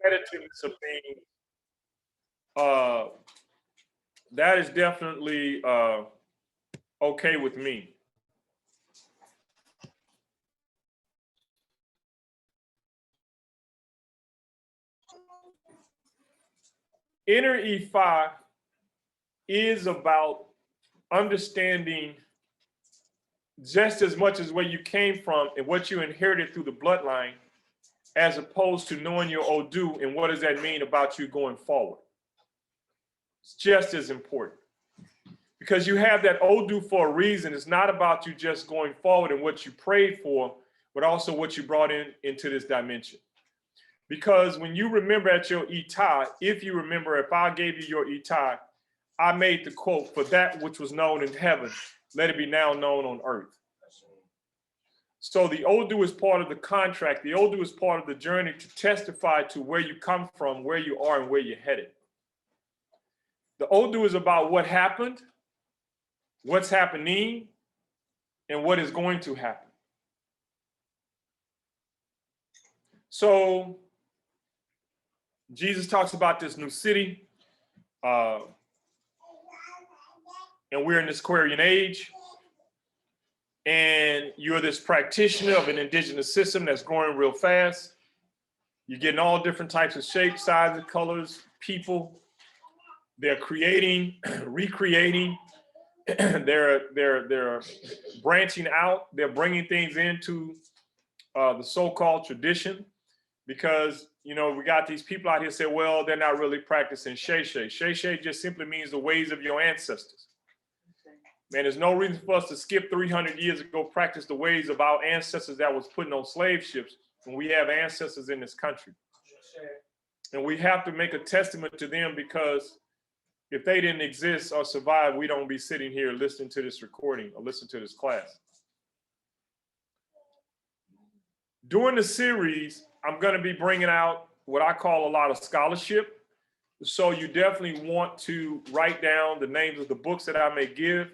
repetitiveness of things, uh, that is definitely okay with me. Inner E5 is about understanding just as much as where you came from and what you inherited through the bloodline, as opposed to knowing your Odu and what does that mean about you going forward. It's just as important. Because you have that Odu for a reason. It's not about you just going forward and what you prayed for, but also what you brought into this dimension. Because when you remember at your Itai, if you remember, if I gave you your Itai, I made the quote, "For that which was known in heaven, let it be now known on earth." So the Odu is part of the contract. The Odu is part of the journey to testify to where you come from, where you are, and where you're headed. The Odu is about what happened, what's happening, and what is going to happen. So Jesus talks about this new city, and we're in this Aquarian age, and you're this practitioner of an indigenous system that's growing real fast. You're getting all different types of shapes, sizes, colors, people. They're creating, recreating. They're branching out. They're bringing things into the so-called tradition, because we got these people out here say, well, they're not really practicing Shay Shay. Shay Shay just simply means the ways of your ancestors. Man, there's no reason for us to skip 300 years ago, practice the ways of our ancestors that was putting on slave ships when we have ancestors in this country. And we have to make a testament to them, because if they didn't exist or survive, we don't be sitting here listening to this recording or listening to this class. During the series, I'm going to be bringing out what I call a lot of scholarship. So you definitely want to write down the names of the books that I may give.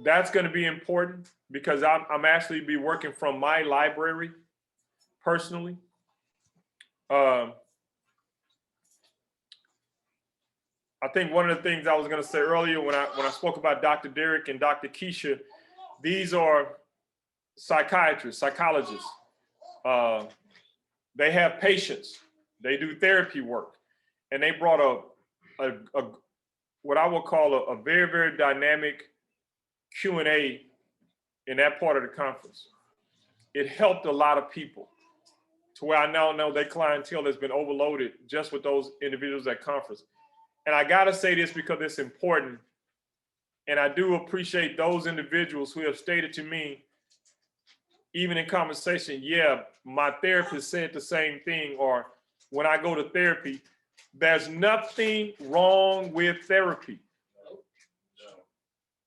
That's going to be important, because I'm actually be working from my library personally. I think one of the things I was going to say earlier when I spoke about Dr. Derek and Dr. Keisha, these are psychiatrists, psychologists. They have patients. They do therapy work, and they brought a what I would call a very, very dynamic Q&A in that part of the conference. It helped a lot of people, to where I now know their clientele has been overloaded just with those individuals at conference. And I gotta say this because it's important. And I do appreciate those individuals who have stated to me, even in conversation, yeah, my therapist said the same thing, or when I go to therapy, there's nothing wrong with therapy.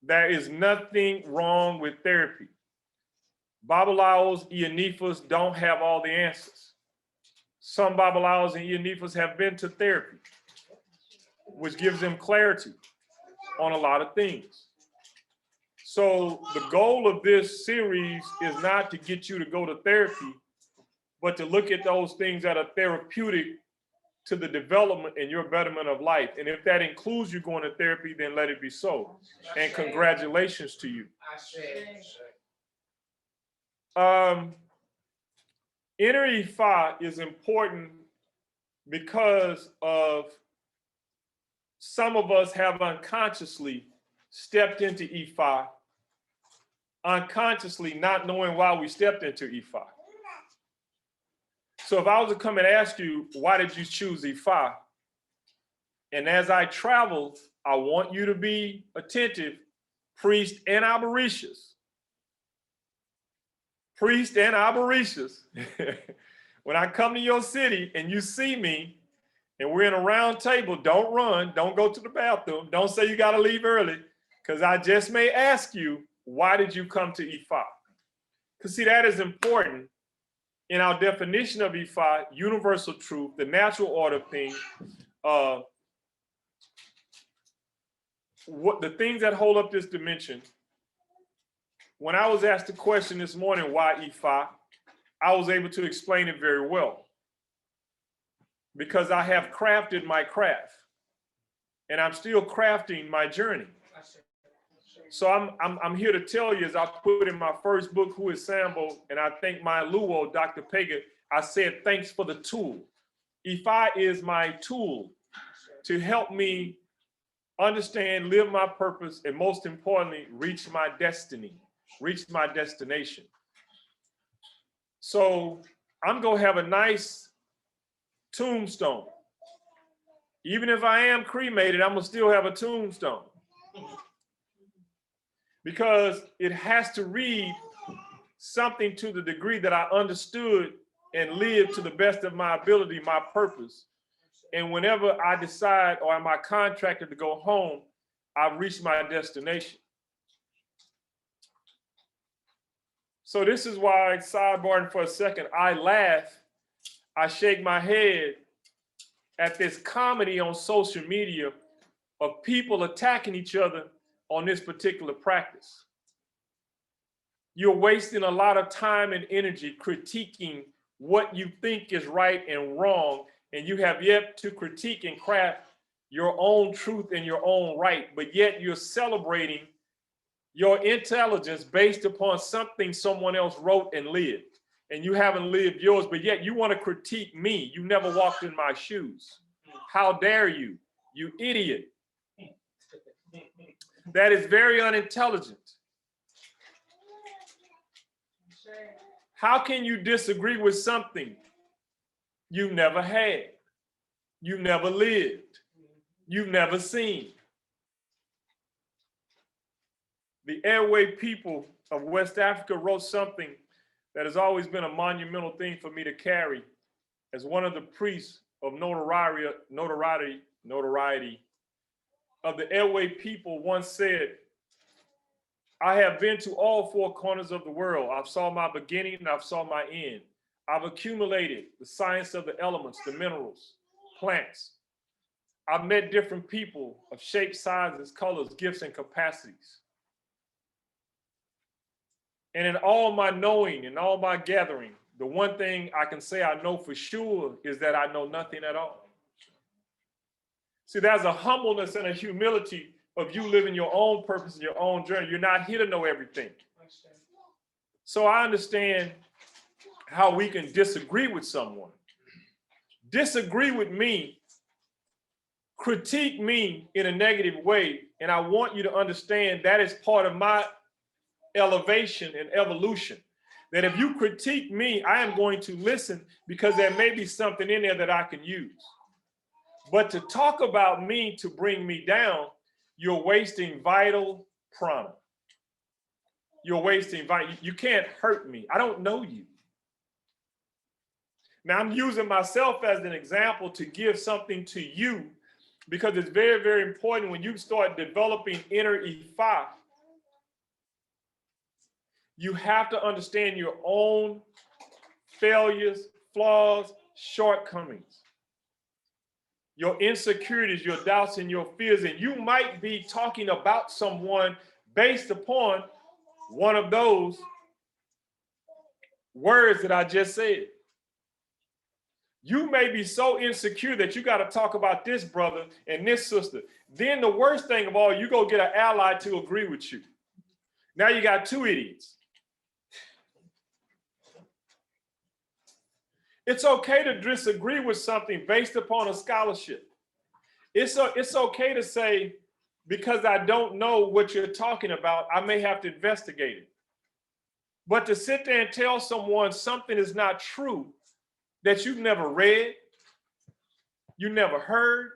There is nothing wrong with therapy. Babalawos, Ianifas don't have all the answers. Some Babalawos and Ianifas have been to therapy, which gives them clarity on a lot of things. So the goal of this series is not to get you to go to therapy, but to look at those things that are therapeutic to the development and your betterment of life. And if that includes you going to therapy, then let it be so. And congratulations to you. Inner Ifa is important because of some of us have unconsciously stepped into Ifa, unconsciously not knowing why we stepped into Ifa. So if I was to come and ask you, why did you choose Ifa? And as I travel, I want you to be attentive, priest and avaricious. Priest and avaricious. When I come to your city and you see me, and we're in a round table, don't run, don't go to the bathroom, don't say you gotta leave early, because I just may ask you, why did you come to Ifa? Because see, that is important. In our definition of Ifa, universal truth, the natural order of things, what the things that hold up this dimension. When I was asked the question this morning, why Ifa? I was able to explain it very well because I have crafted my craft and I'm still crafting my journey. So I'm here to tell you, as I put in my first book, Who is Sambo, and I thank my Luo, Dr. Pega, I said, thanks for the tool. Ifa is my tool to help me understand, live my purpose, and most importantly, reach my destiny, reach my destination. So I'm gonna have a nice tombstone. Even if I am cremated, I'm gonna still have a tombstone. Because it has to read something to the degree that I understood and lived to the best of my ability, my purpose. And whenever I decide or am I contracted to go home, I've reached my destination. So this is why, sidebarring for a second, I laugh, I shake my head at this comedy on social media of people attacking each other on this particular practice. You're wasting a lot of time and energy critiquing what you think is right and wrong, and you have yet to critique and craft your own truth and your own right, but yet you're celebrating your intelligence based upon something someone else wrote and lived, and you haven't lived yours, but yet you want to critique me. You never walked in my shoes. How dare you, you idiot. That is very unintelligent. How can you disagree with something you've never had, you've never lived, you've never seen? The airway people of West Africa wrote something that has always been a monumental thing for me to carry as one of the priests of notoriety of the airway people once said, I have been to all four corners of the world. I've saw my beginning and I've saw my end. I've accumulated the science of the elements, the minerals, plants. I've met different people of shapes, sizes, colors, gifts, and capacities. And in all my knowing and all my gathering, the one thing I can say I know for sure is that I know nothing at all. See, there's a humbleness and a humility of you living your own purpose and your own journey. You're not here to know everything. So I understand how we can disagree with someone. Disagree with me, critique me in a negative way, and I want you to understand that is part of my elevation and evolution. That if you critique me, I am going to listen because there may be something in there that I can use. But to talk about me to bring me down, you're wasting vital prana. You're wasting vital. You can't hurt me. I don't know you. Now I'm using myself as an example to give something to you because it's very, very important when you start developing inner Ifa. You have to understand your own failures, flaws, shortcomings, your insecurities, your doubts, and your fears. And you might be talking about someone based upon one of those words that I just said. You may be so insecure that you got to talk about this brother and this sister. Then the worst thing of all, you go get an ally to agree with you. Now you got two idiots. It's okay to disagree with something based upon a scholarship. It's okay to say, because I don't know what you're talking about, I may have to investigate it. But to sit there and tell someone something is not true that you've never read, you never heard,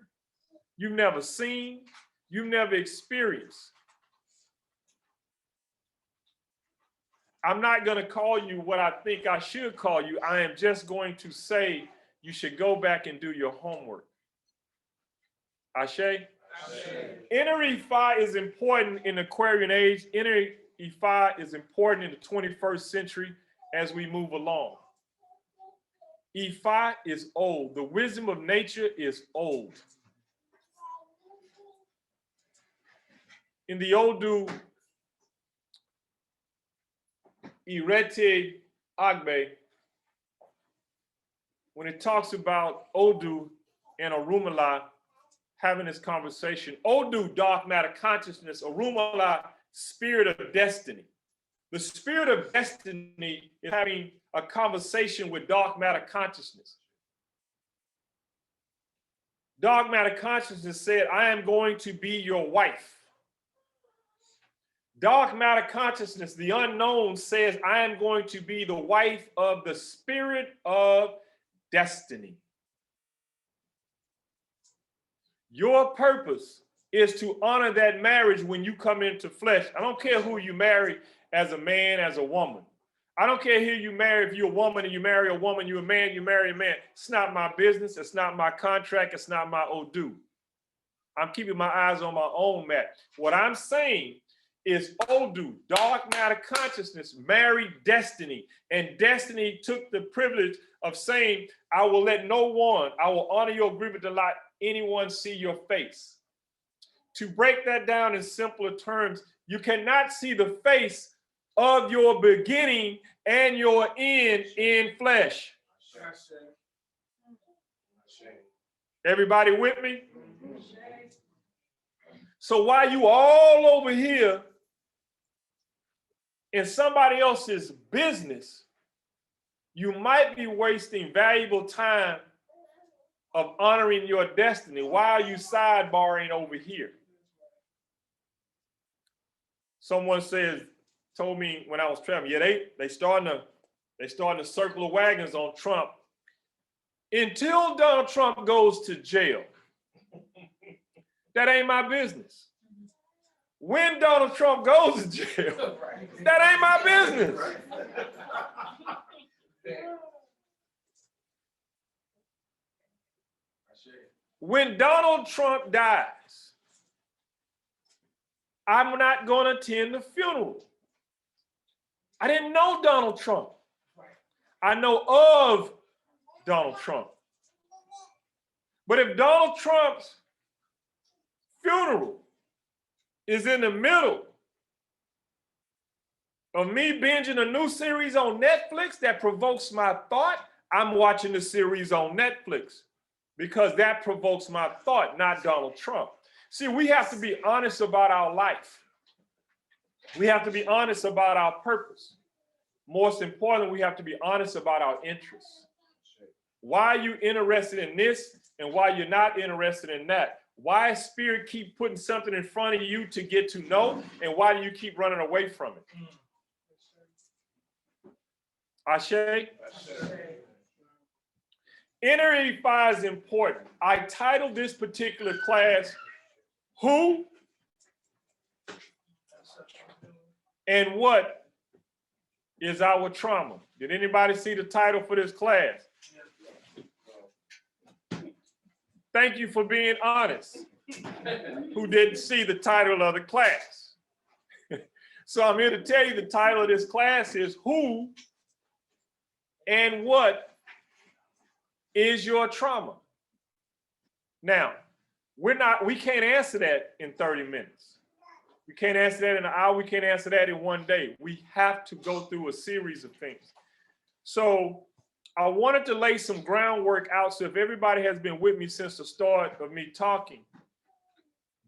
you've never seen, you've never experienced. I'm not going to call you what I think I should call you. I am just going to say you should go back and do your homework. Ashe? Ashe. Inner Ifa is important in the Aquarian age. Inner Ifa is important in the 21st century as we move along. Ifa is old. The wisdom of nature is old. In the Odu Irete Agbe, when it talks about Odu and Orunmila having this conversation. Odu, dark matter consciousness, Orunmila, spirit of destiny. The spirit of destiny is having a conversation with dark matter consciousness. Dark matter consciousness said, I am going to be your wife. Dark matter consciousness, the unknown, says, I am going to be the wife of the spirit of destiny. Your purpose is to honor that marriage when you come into flesh. I don't care who you marry, as a man, as a woman. I don't care who you marry. If you're a woman and you marry a woman, you're a man, you marry a man. It's not my business. It's not my contract. It's not my Odu. I'm keeping my eyes on my own mat. What I'm saying is Odu, dark matter consciousness, married destiny. And destiny took the privilege of saying, I will let no one, I will honor your agreement to let anyone see your face. To break that down in simpler terms, you cannot see the face of your beginning and your end in flesh. Everybody with me? So while you all over here in somebody else's business, you might be wasting valuable time of honoring your destiny. Why are you sidebarring over here? Someone told me when I was traveling, yeah, they starting to circle the wagons on Trump until Donald Trump goes to jail. That ain't my business. When Donald Trump goes to jail, that ain't my business. When Donald Trump dies, I'm not going to attend the funeral. I didn't know Donald Trump. I know of Donald Trump. But if Donald Trump's funeral is in the middle of me binging a new series on Netflix that provokes my thought, I'm watching the series on Netflix because that provokes my thought, not Donald Trump. See, we have to be honest about our life. We have to be honest about our purpose. Most importantly, we have to be honest about our interests. Why are you interested in this and why you're not interested in that? Why does Spirit keep putting something in front of you to get to know, and why do you keep running away from it? Ashe? Inner 85 is important. I titled this particular class, Who and What is Our Trauma? Did anybody see the title for this class? Thank you for being honest. Who didn't see the title of the class? So I'm here to tell you the title of this class is Who and What is Your Trauma? Now, we can't answer that in 30 minutes. We can't answer that in an hour. We can't answer that in one day. We have to go through a series of things. So I wanted to lay some groundwork out. So if everybody has been with me since the start of me talking,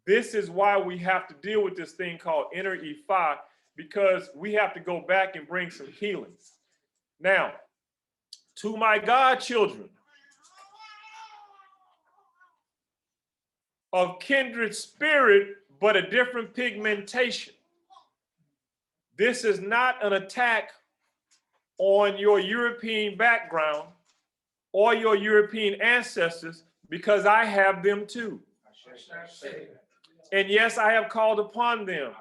this is why we have to deal with this thing called inner Ifa, because we have to go back and bring some healing. Now, to my godchildren of kindred spirit, but a different pigmentation. This is not an attack on your European background or your European ancestors, because I have them too. And yes, I have called upon them.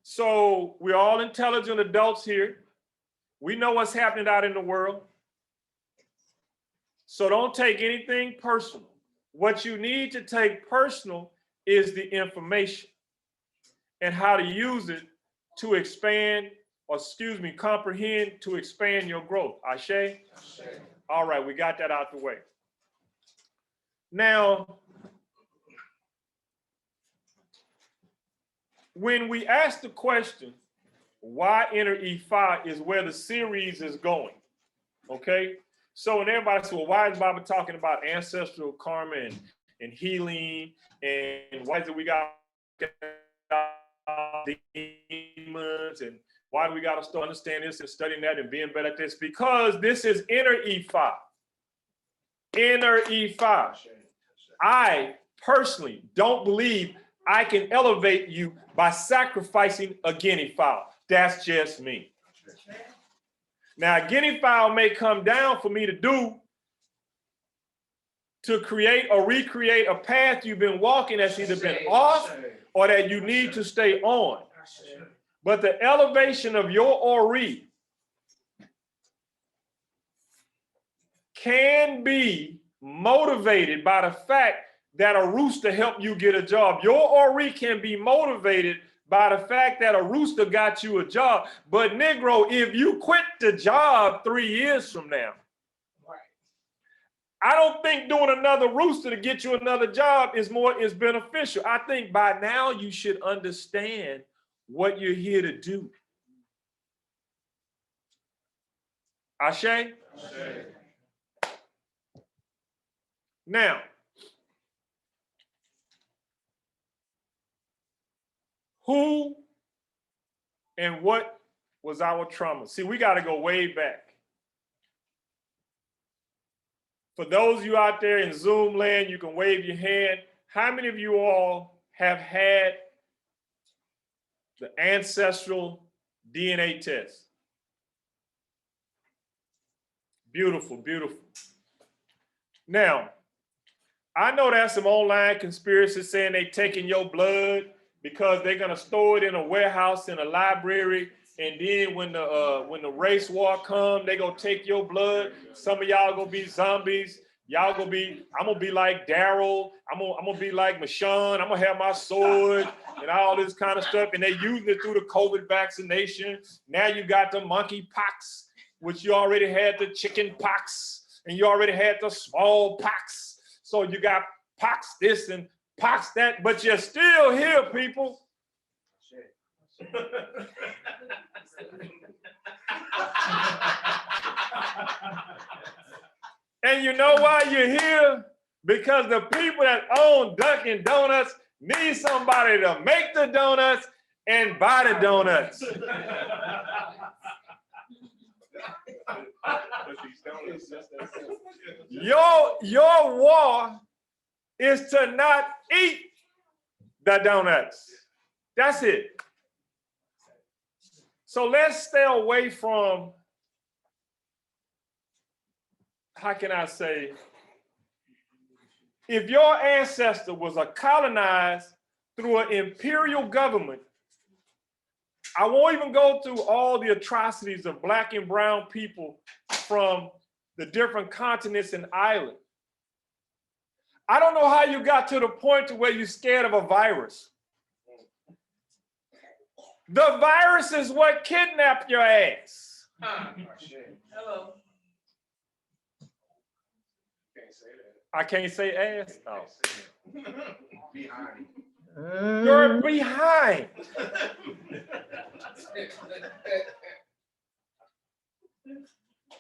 So we're all intelligent adults here. We know what's happening out in the world. So don't take anything personal. What you need to take personal is the information and how to use it to expand, or comprehend, to expand your growth. Ashe? All right, we got that out the way. Now, when we ask the question, why inner E5 is where the series is going. Okay? So when everybody says, well, why is Baba talking about ancestral karma and healing, and why is it we got demons, and why do we got to start understanding this and studying that and being better at this? Because this is inner E5. Inner E5. I personally don't believe I can elevate you by sacrificing a guinea fowl. That's just me. Now, a guinea fowl may come down for me to do to create or recreate a path you've been walking that's either been off or that you need to stay on. But the elevation of your Ori can be motivated by the fact that a rooster helped you get a job. Your Ori can be motivated by the fact that a rooster got you a job. But Negro, if you quit the job 3 years from now, I don't think doing another rooster to get you another job is beneficial. I think by now you should understand what you're here to do. Ashe? Ashe. Now, who and what was our trauma? See, we got to go way back. For those of you out there in Zoom land, you can wave your hand. How many of you all have had the ancestral DNA test? Beautiful, beautiful. Now, I know there's some online conspiracies saying they taking your blood because they're gonna store it in a warehouse in a library, and then when the race war come, they gonna take your blood. Some of y'all gonna be zombies. Y'all gonna be. I'm gonna be like Daryl. I'm gonna be like Michonne. I'm gonna have my sword and all this kind of stuff. And they using it through the COVID vaccination. Now you got the monkey pox, which you already had the chicken pox, and you already had the small pox. So you got pox this and pox that, but you're still here, people. And you know why you're here? Because the people that own Dunkin' Donuts need somebody to make the donuts and buy the donuts. Your war is to not eat the donuts. That's it. So let's stay away from, how can I say, if your ancestor was colonized through an imperial government, I won't even go through all the atrocities of Black and brown people from the different continents and islands. I don't know how you got to the point to where you're scared of a virus. The virus is what kidnapped your ass. Hello. I can't say ass? Oh. Behind. You're behind.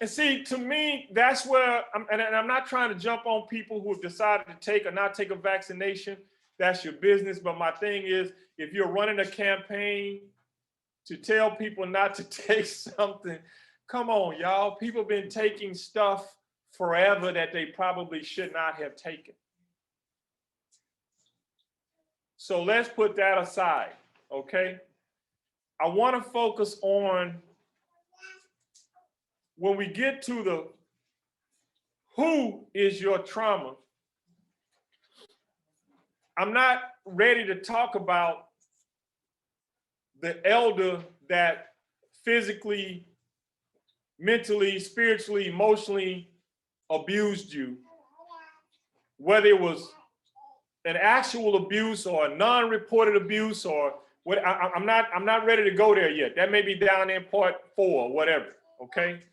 And see, to me, that's where, and I'm not trying to jump on people who have decided to take or not take a vaccination. That's your business. But my thing is, if you're running a campaign to tell people not to take something, come on, y'all. People have been taking stuff forever that they probably should not have taken. So let's put that aside, okay? I want to focus on, when we get to the who is your trauma, I'm not ready to talk about the elder that physically, mentally, spiritually, emotionally abused you, whether it was an actual abuse or a non-reported abuse or what. I'm not ready to go there yet. That may be down in part 4 or whatever, okay?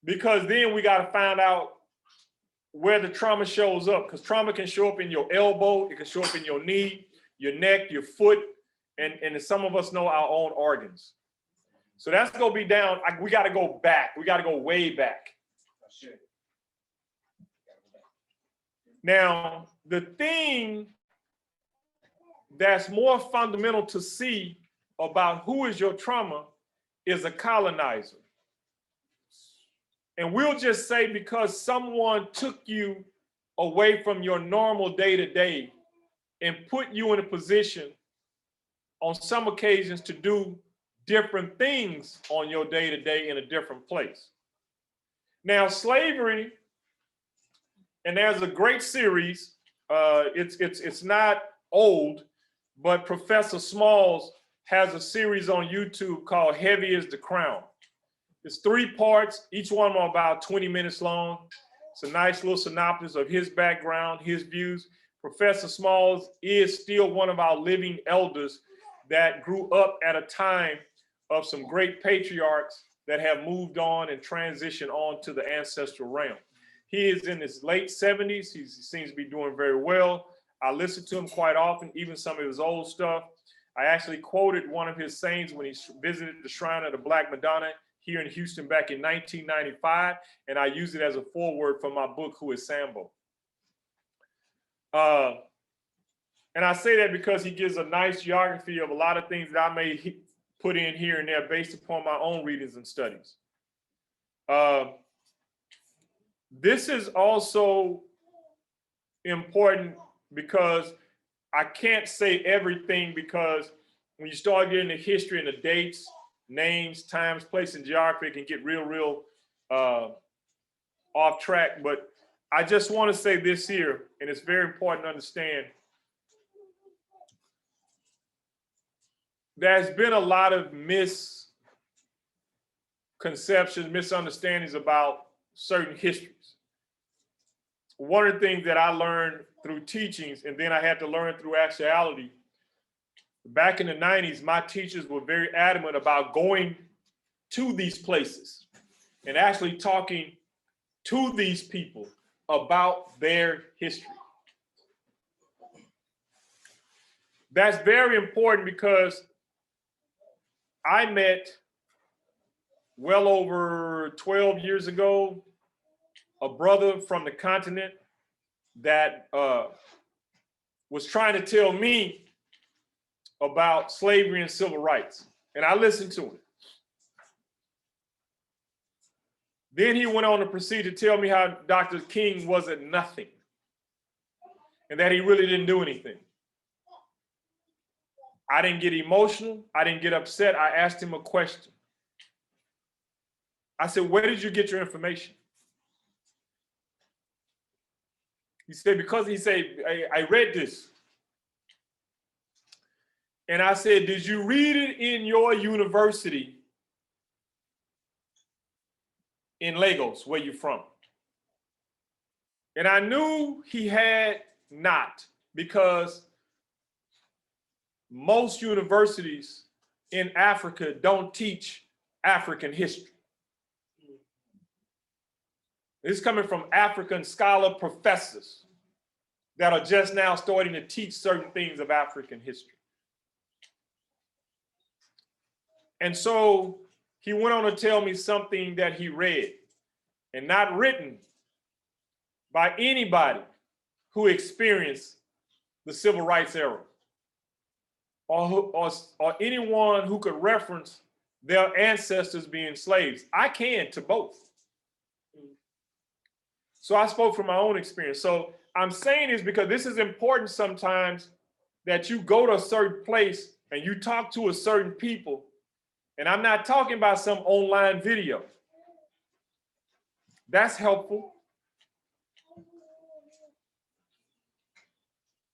Because then we got to find out where the trauma shows up, because trauma can show up in your elbow, it can show up in your knee, your neck, your foot, and some of us know our own organs. So that's gonna be down. We got to go back. We got to go way back. Now, the thing that's more fundamental to see about who is your trauma is a colonizer. And we'll just say because someone took you away from your normal day-to-day and put you in a position on some occasions to do different things on your day-to-day in a different place. Now, slavery, and there's a great series, it's not old, but Professor Smalls has a series on YouTube called Heavy is the Crown. It's 3 parts, each one about 20 minutes long. It's a nice little synopsis of his background, his views. Professor Smalls is still one of our living elders that grew up at a time of some great patriarchs that have moved on and transitioned on to the ancestral realm. He is in his late 70s. He seems to be doing very well. I listen to him quite often, even some of his old stuff. I actually quoted one of his sayings when he visited the Shrine of the Black Madonna here in Houston back in 1995, and I use it as a foreword for my book, Who is Sambo? And I say that because he gives a nice geography of a lot of things that I may put in here and there based upon my own readings and studies. This is also important because I can't say everything, because when you start getting the history and the dates, names, times, place, and geography, it can get real off track. But I just want to say this here, and it's very important to understand. There's been a lot of misconceptions, misunderstandings about certain histories. One of the things that I learned through teachings, and then I had to learn through actuality, back in the 90s, my teachers were very adamant about going to these places and actually talking to these people about their history. That's very important because I met well over 12 years ago a brother from the continent that was trying to tell me about slavery and civil rights, and I listened to him. Then he went on to proceed to tell me how Dr. King wasn't nothing and that he really didn't do anything. I didn't get emotional. I didn't get upset. I asked him a question. I said, where did you get your information? He said, because he said, I read this. And I said, did you read it in your university in Lagos, where you from? And I knew he had not, because most universities in Africa don't teach African history. This is coming from African scholar professors that are just now starting to teach certain things of African history. And so he went on to tell me something that he read and not written by anybody who experienced the civil rights era, or anyone who could reference their ancestors being slaves. I can to both. So I spoke from my own experience. So I'm saying this because this is important sometimes, that you go to a certain place and you talk to a certain people. And I'm not talking about some online video. That's helpful.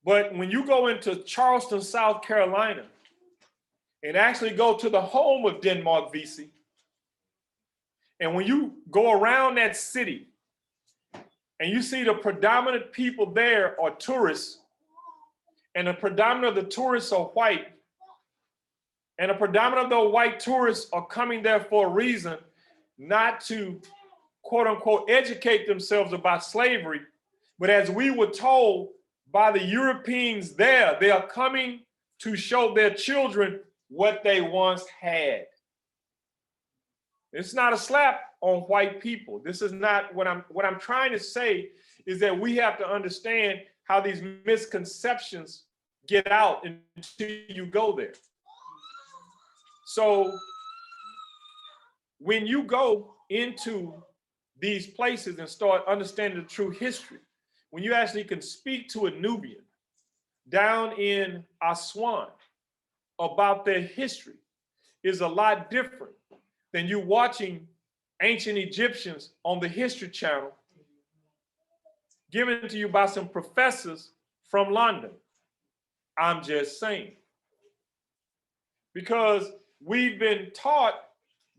But when you go into Charleston, South Carolina, and actually go to the home of Denmark Vesey, and when you go around that city and you see the predominant people there are tourists, and the predominant of the tourists are white, and the predominant of the white tourists are coming there for a reason, not to, quote unquote, educate themselves about slavery, but as we were told by the Europeans there, they are coming to show their children what they once had. It's not a slap on white people. This is not what I'm trying to say is that we have to understand how these misconceptions get out until you go there. So when you go into these places and start understanding the true history, when you actually can speak to a Nubian down in Aswan about their history, is a lot different than you watching ancient Egyptians on the History Channel given to you by some professors from London. I'm just saying. Because we've been taught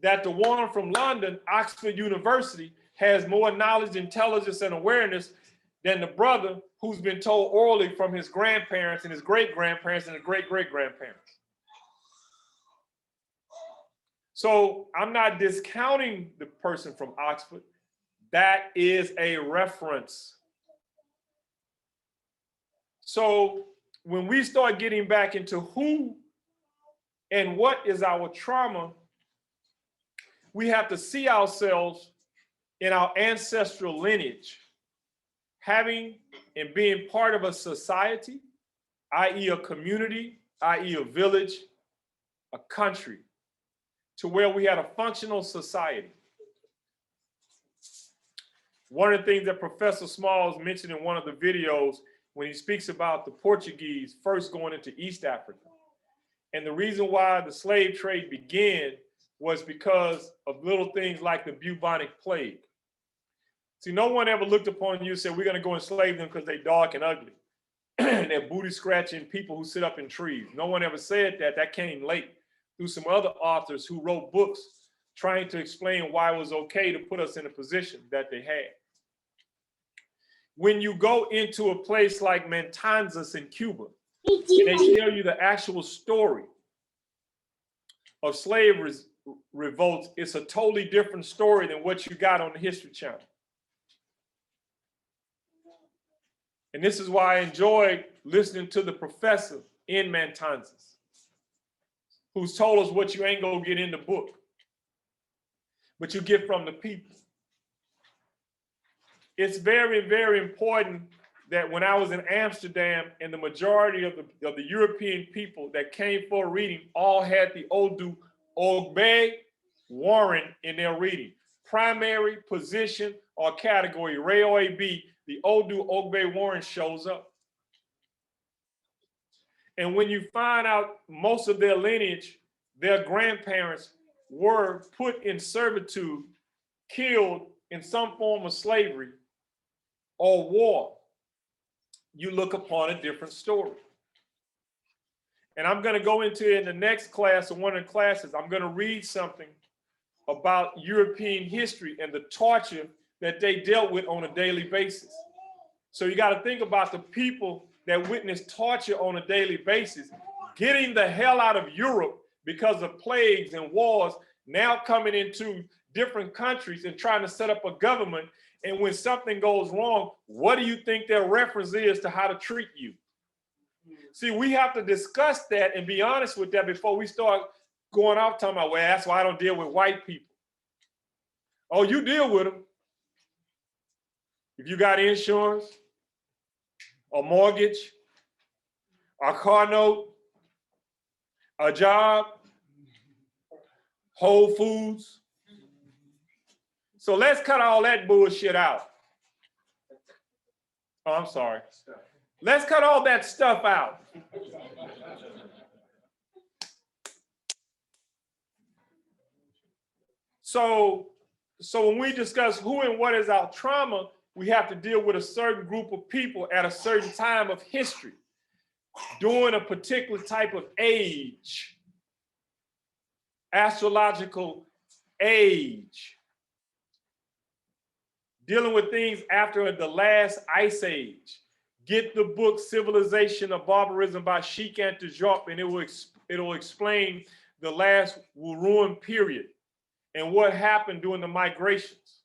that the one from London, Oxford University, has more knowledge, intelligence, and awareness than the brother who's been told orally from his grandparents and his great-grandparents and his great-great-grandparents. So I'm not discounting the person from Oxford. That is a reference. So when we start getting back into who and what is our trauma, we have to see ourselves in our ancestral lineage, having and being part of a society, i.e. a community, i.e. a village, a country, to where we had a functional society. One of the things that Professor Smalls mentioned in one of the videos when he speaks about the Portuguese first going into East Africa. And the reason why the slave trade began was because of little things like the bubonic plague. See, no one ever looked upon you and said, we're going to go enslave them because they're dark and ugly. They're booty scratching people who sit up in trees. No one ever said that. That came late through some other authors who wrote books trying to explain why it was okay to put us in a position that they had. When you go into a place like Matanzas in Cuba, and they tell you the actual story of slave revolts, it's a totally different story than what you got on the History Channel. And this is why I enjoyed listening to the professor in Matanzas, who's told us what you ain't gonna get in the book, but you get from the people. It's very, very important that when I was in Amsterdam and the majority of the European people that came for reading all had the Odu Ogbe Warren in their reading. Primary, position, or category, Ray or AB, the Odu Ogbe Warren shows up. And when you find out most of their lineage, their grandparents were put in servitude, killed in some form of slavery or war, you look upon a different story. And I'm going to go into it in the next class, or one of the classes. I'm going to read something about European history and the torture that they dealt with on a daily basis. So you got to think about the people that witness torture on a daily basis, getting the hell out of Europe because of plagues and wars, now coming into different countries and trying to set up a government. And when something goes wrong, what do you think their reference is to how to treat you? See, we have to discuss that and be honest with that before we start going off talking about, well, that's why I don't deal with white people. Oh, you deal with them. If you got insurance, a mortgage, a car note, a job, Whole Foods. So let's cut all that bullshit out. Oh, I'm sorry. Let's cut all that stuff out. So when we discuss who and what is our trauma, we have to deal with a certain group of people at a certain time of history, during a particular type of age, astrological age, dealing with things after the last ice age. Get the book Civilization of Barbarism by Sheikh Anta Diop, and it will explain the last Wuruan period and what happened during the migrations.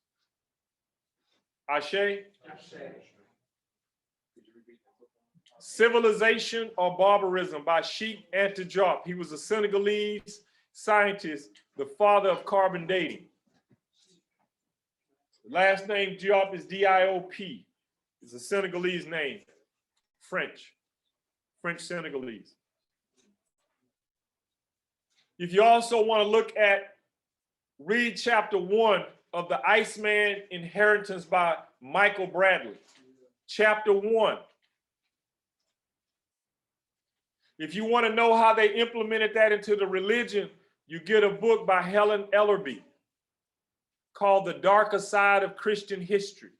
Ashe? Civilization or Barbarism by Sheikh Anta Diop. He was a Senegalese scientist, the father of carbon dating. Last name Diop is D-I-O-P. It's a Senegalese name, French Senegalese. If you also want to look at, read chapter 1 of The Iceman Inheritance by Michael Bradley. Chapter 1. If you want to know how they implemented that into the religion, you get a book by Helen Ellerby called The Darker Side of Christian History,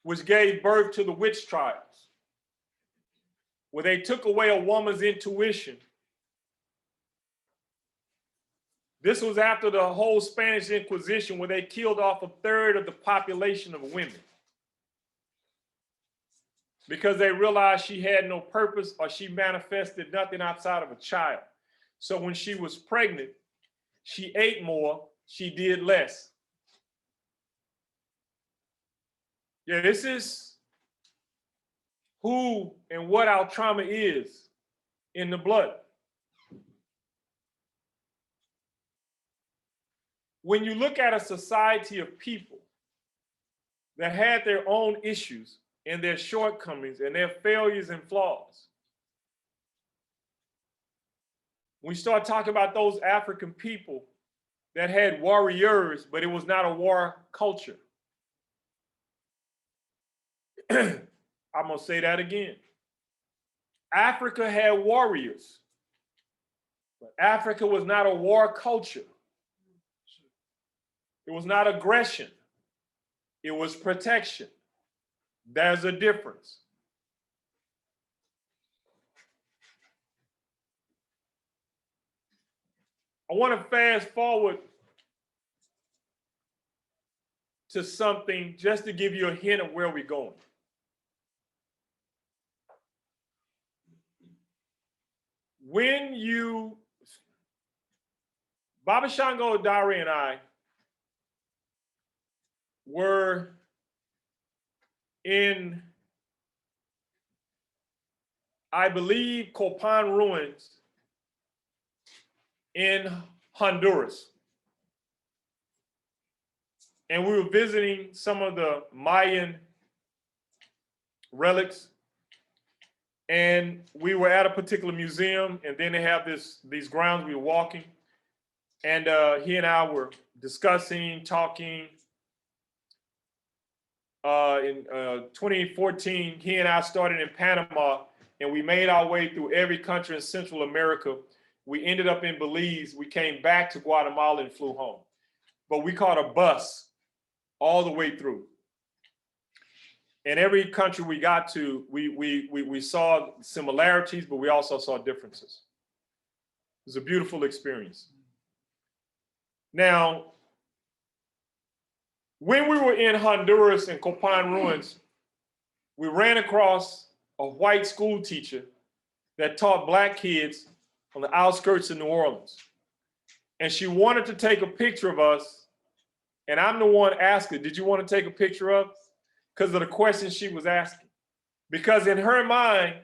which gave birth to the witch trials, where they took away a woman's intuition. This was after the whole Spanish Inquisition, where they killed off a third of the population of women because they realized she had no purpose or she manifested nothing outside of a child. So when she was pregnant, she ate more, she did less. Yeah, this is who and what our trauma is in the blood. When you look at a society of people that had their own issues and their shortcomings and their failures and flaws, we start talking about those African people that had warriors, but it was not a war culture. I'm going to say that again. Africa had warriors, but Africa was not a war culture. It was not aggression. It was protection. There's a difference. I want to fast forward to something just to give you a hint of where we're going. When you, Baba Shango Dari and I were in, I believe, Copan ruins in Honduras. And we were visiting some of the Mayan relics. And we were at a particular museum, and then they have these grounds. We were walking, and he and I were discussing, talking. In 2014, he and I started in Panama, and we made our way through every country in Central America. We ended up in Belize. We came back to Guatemala and flew home. But we caught a bus all the way through. And every country we got to, we saw similarities, but we also saw differences. It was a beautiful experience. Now, when we were in Honduras and Copan ruins, we ran across a white school teacher that taught Black kids on the outskirts of New Orleans. And she wanted to take a picture of us. And I'm the one asking, did you want to take a picture of us? Because of the questions she was asking. Because in her mind,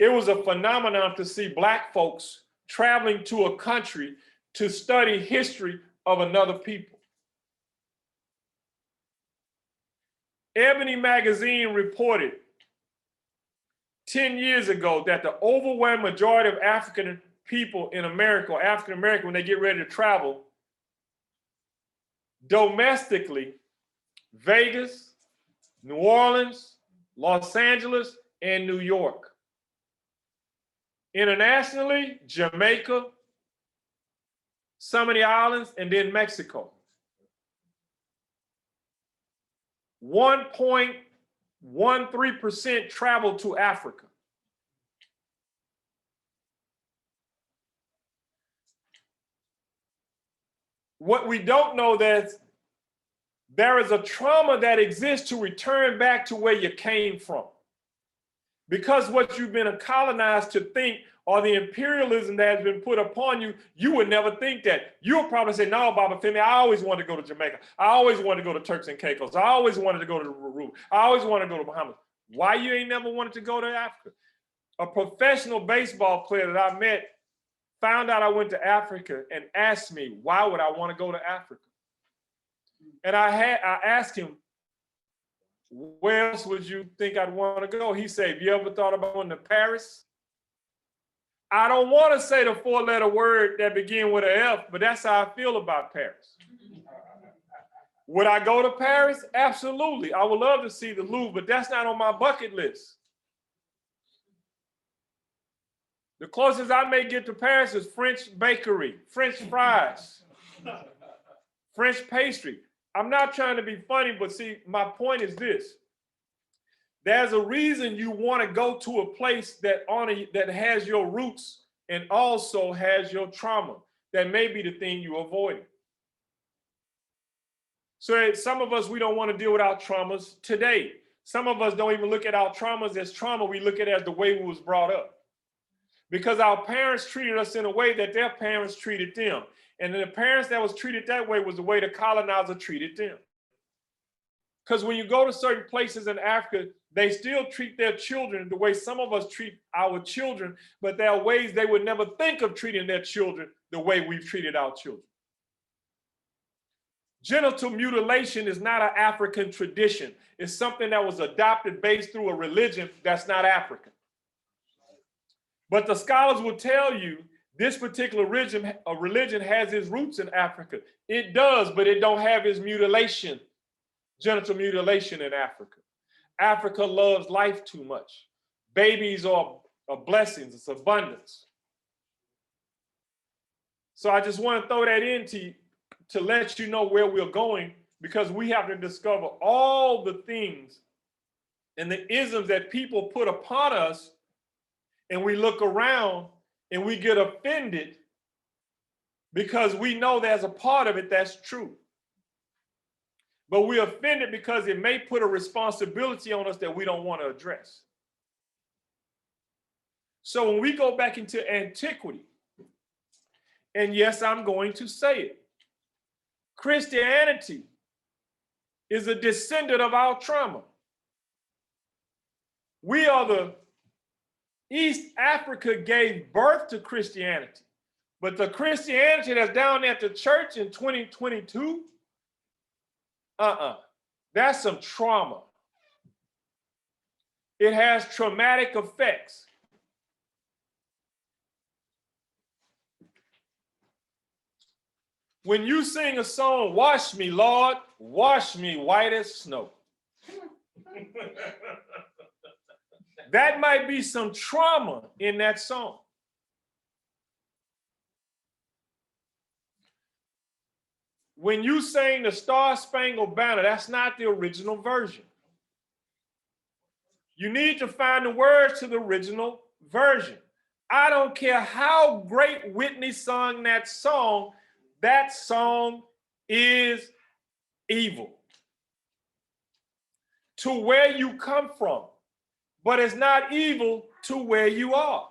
it was a phenomenon to see Black folks traveling to a country to study history of another people. Ebony magazine reported 10 years ago that the overwhelming majority of African people in America, or African American, when they get ready to travel, domestically, Vegas, New Orleans, Los Angeles, and New York. Internationally, Jamaica, some of the islands, and then Mexico. 1.13% travel to Africa. What we don't know that there is a trauma that exists to return back to where you came from. Because what you've been colonized to think, or the imperialism that has been put upon you, you would never think that. You'll probably say, no, Baba Femi, I always wanted to go to Jamaica. I always wanted to go to Turks and Caicos. I always wanted to go to Peru. I always wanted to go to Bahamas. Why you ain't never wanted to go to Africa? A professional baseball player that I met found out I went to Africa and asked me, why would I want to go to Africa? And I asked him, where else would you think I'd want to go? He said, have you ever thought about going to Paris? I don't want to say the four-letter word that begins with an F, but that's how I feel about Paris. Would I go to Paris? Absolutely. I would love to see the Louvre, but that's not on my bucket list. The closest I may get to Paris is French bakery, French fries, French pastry. I'm not trying to be funny, but see, my point is this. There's a reason you want to go to a place that has your roots and also has your trauma. That may be the thing you avoid. So some of us, we don't want to deal with our traumas today. Some of us don't even look at our traumas as trauma. We look at it as the way we was brought up. Because our parents treated us in a way that their parents treated them. And then the parents that was treated that way was the way the colonizer treated them. Because when you go to certain places in Africa, they still treat their children the way some of us treat our children, but there are ways they would never think of treating their children the way we've treated our children. Genital mutilation is not an African tradition. It's something that was adopted based through a religion that's not African. But the scholars will tell you this particular religion has its roots in Africa. It does, but it don't have its mutilation, genital mutilation in Africa. Africa loves life too much. Babies are blessings, it's abundance. So I just want to throw that in to let you know where we're going, because we have to discover all the things and the isms that people put upon us, and we look around and we get offended because we know there's a part of it that's true. But we're offended because it may put a responsibility on us that we don't want to address. So when we go back into antiquity, and yes, I'm going to say it, Christianity is a descendant of our trauma. We are the East Africa gave birth to Christianity, but the Christianity that's down at the church in 2022, that's some trauma. It has traumatic effects. When you sing a song, wash me, Lord, wash me white as snow. That might be some trauma in that song. When you sing the Star Spangled Banner, that's not the original version. You need to find the words to the original version. I don't care how great Whitney sung that song is evil to where you come from, but it's not evil to where you are.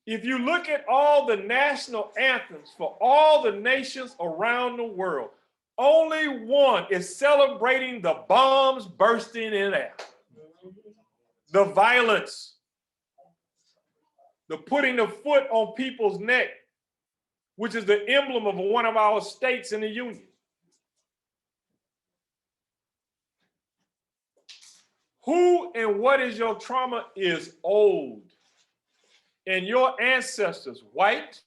If you look at all the national anthems for all the nations around the world, only one is celebrating the bombs bursting in air, the violence, the putting the foot on people's neck, which is the emblem of one of our states in the Union. Who and what is your trauma is old. And your ancestors, white,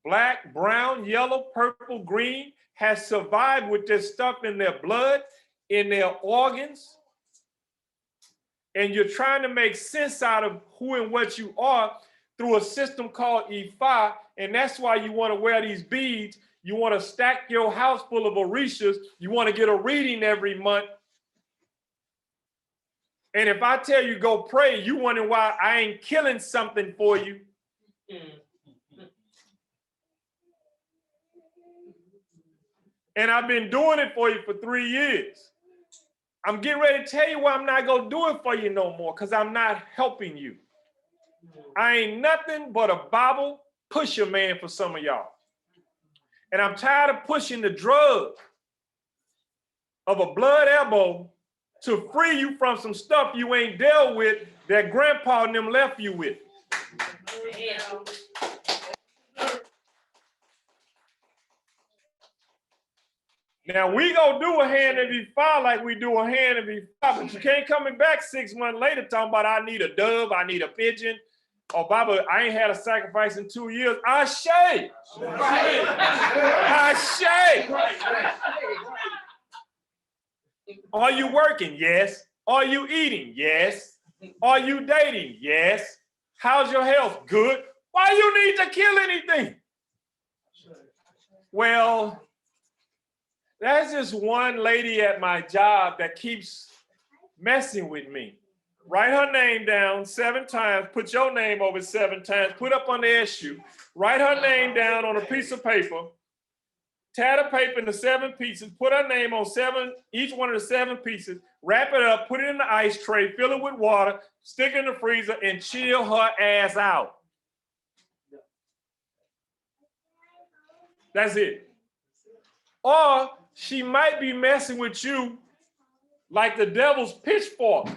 black, brown, yellow, purple, green, has survived with this stuff in their blood, in their organs. And you're trying to make sense out of who and what you are through a system called Ifa. And that's why you want to wear these beads. You want to stack your house full of orishas. You want to get a reading every month. And if I tell you go pray, you wondering why I ain't killing something for you. And I've been doing it for you for 3 years. I'm getting ready to tell you why I'm not going to do it for you no more, because I'm not helping you. I ain't nothing but a Bible pusher man for some of y'all. And I'm tired of pushing the drug of a blood elbow to free you from some stuff you ain't dealt with that grandpa and them left you with. Now we gonna do a hand and be fire like we do a hand and be fire, but you can't coming back 6 months later talking about I need a dove, I need a pigeon. Oh, Baba, I ain't had a sacrifice in 2 years. I shake. I shake. Are you working? Yes. Are you eating? Yes. Are you dating? Yes. How's your health? Good. Why you need to kill anything? Well, there's this one lady at my job that keeps messing with me. Write her name down 7 times, put your name over 7 times, put up on the SU, write her name down on a piece of paper, tear the paper into 7 pieces, put her name on each one of the 7 pieces, wrap it up, put it in the ice tray, fill it with water, stick it in the freezer, and chill her ass out. That's it. Or she might be messing with you like the devil's pitchfork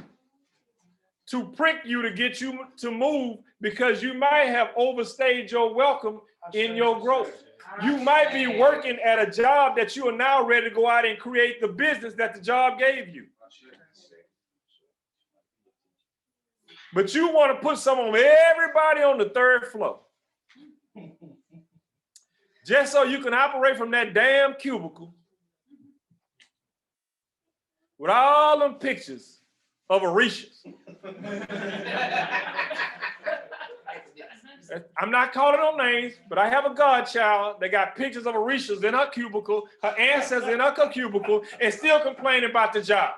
to prick you to get you to move, because you might have overstayed your welcome in your growth. You might be working at a job that you are now ready to go out and create the business that the job gave you. But you want to put some on everybody on the 3rd floor, just so you can operate from that damn cubicle with all them pictures of Orishas. I'm not calling them names, but I have a godchild that got pictures of Orishas in her cubicle, her ancestors in her cubicle, and still complaining about the job.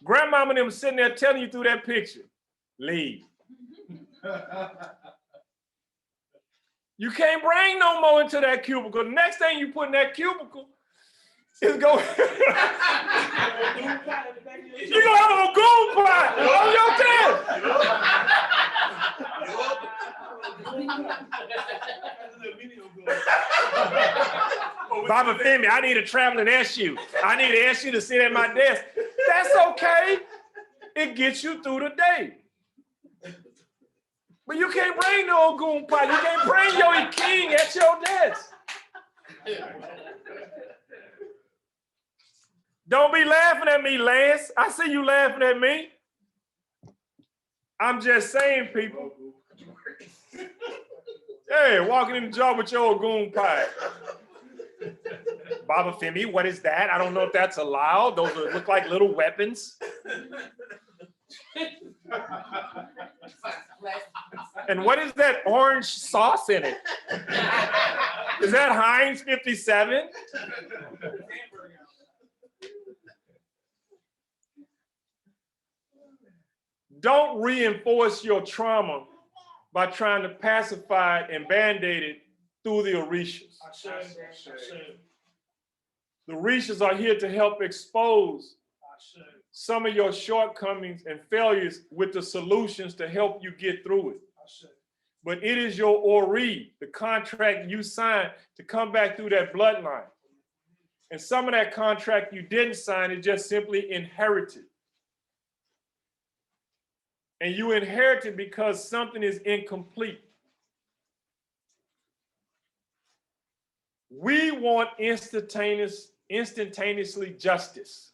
Grandmama and them sitting there telling you through that picture, leave. You can't bring no more into that cubicle. The next thing you put in that cubicle is going. You're gonna have a goon pot on your test. Baba Femi, I need a traveling SU. I need an SU to sit at my desk. That's okay. It gets you through the day. But you can't bring no goon pot. You can't bring your king at your desk. Don't be laughing at me, Lance. I see you laughing at me. I'm just saying, people. Hey, walking in the job with your old goon pie. Baba Femi, what is that? I don't know if that's allowed. Those look like little weapons. And what is that orange sauce in it? Is that Heinz 57? Don't reinforce your trauma by trying to pacify it and band-aid it through the Orishas. The Orishas are here to help expose some of your shortcomings and failures with the solutions to help you get through it. But it is your Ori, the contract you signed to come back through that bloodline. And some of that contract you didn't sign is just simply inherited. And you inherit it because something is incomplete. We want instantaneously justice.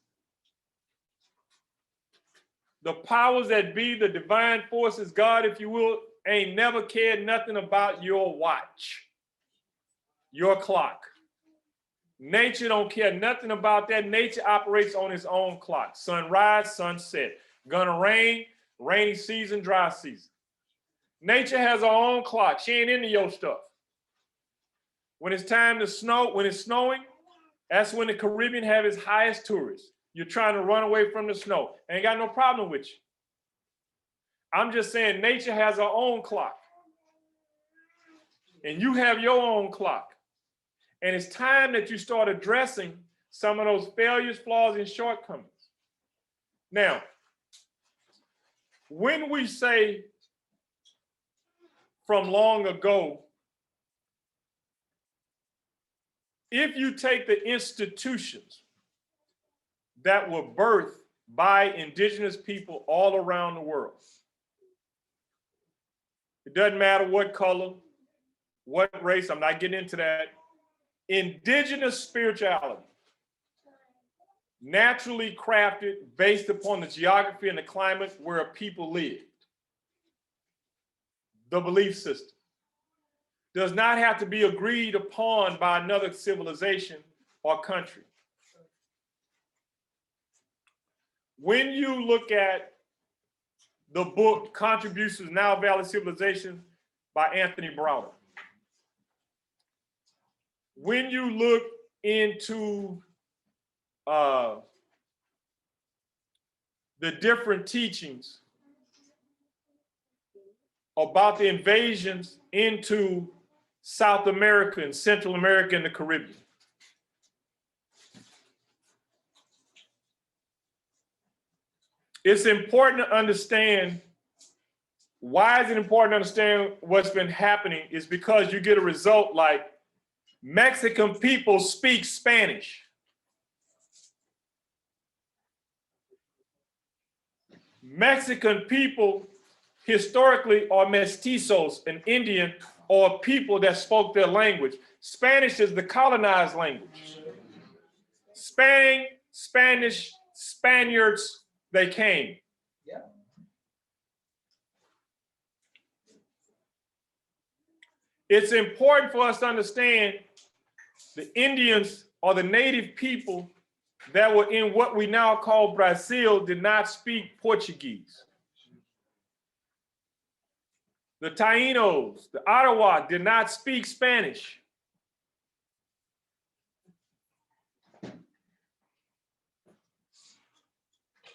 The powers that be, the divine forces, God, if you will, ain't never cared nothing about your watch, your clock. Nature don't care nothing about that. Nature operates on its own clock. Sunrise, sunset. Gonna rain, rainy season, dry season. Nature has her own clock. She ain't into your stuff. When it's time to snow, when it's snowing, that's when the Caribbean have its highest tourists. You're trying to run away from the snow. Ain't got no problem with you. I'm just saying nature has her own clock. And you have your own clock. And it's time that you start addressing some of those failures, flaws, and shortcomings. Now, when we say from long ago, if you take the institutions that were birthed by indigenous people all around the world, it doesn't matter what color, what race, I'm not getting into that. Indigenous spirituality, naturally crafted based upon the geography and the climate where a people lived. The belief system does not have to be agreed upon by another civilization or country. When you look at the book Contributions Now Valley Civilization by Anthony Browder, when you look into the different teachings about the invasions into South America and Central America and the Caribbean, it's important to understand. Why is it important to understand what's been happening? Is because you get a result like Mexican people speak Spanish. Mexican people historically are mestizos, an Indian, or people that spoke their language. Spanish is the colonized language. Spain, Spanish, Spaniards, they came. Yeah. It's important for us to understand the Indians or the native people that were in what we now call Brazil did not speak Portuguese. The Taínos, the Ottawa did not speak Spanish.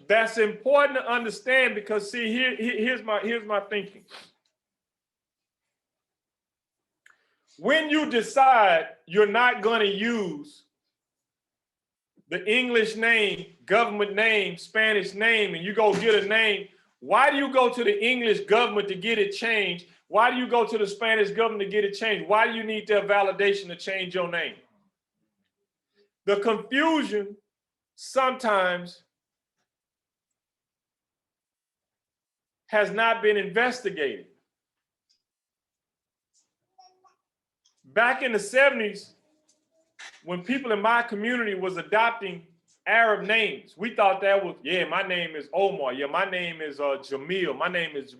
That's important to understand because see, here's my thinking. When you decide you're not going to use the English name, government name, Spanish name, and you go get a name, why do you go to the English government to get it changed? Why do you go to the Spanish government to get it changed? Why do you need their validation to change your name? The confusion sometimes has not been investigated. Back in the 70s, when people in my community was adopting Arab names, we thought that was, yeah, my name is Omar, yeah, my name is Jamil, my name is.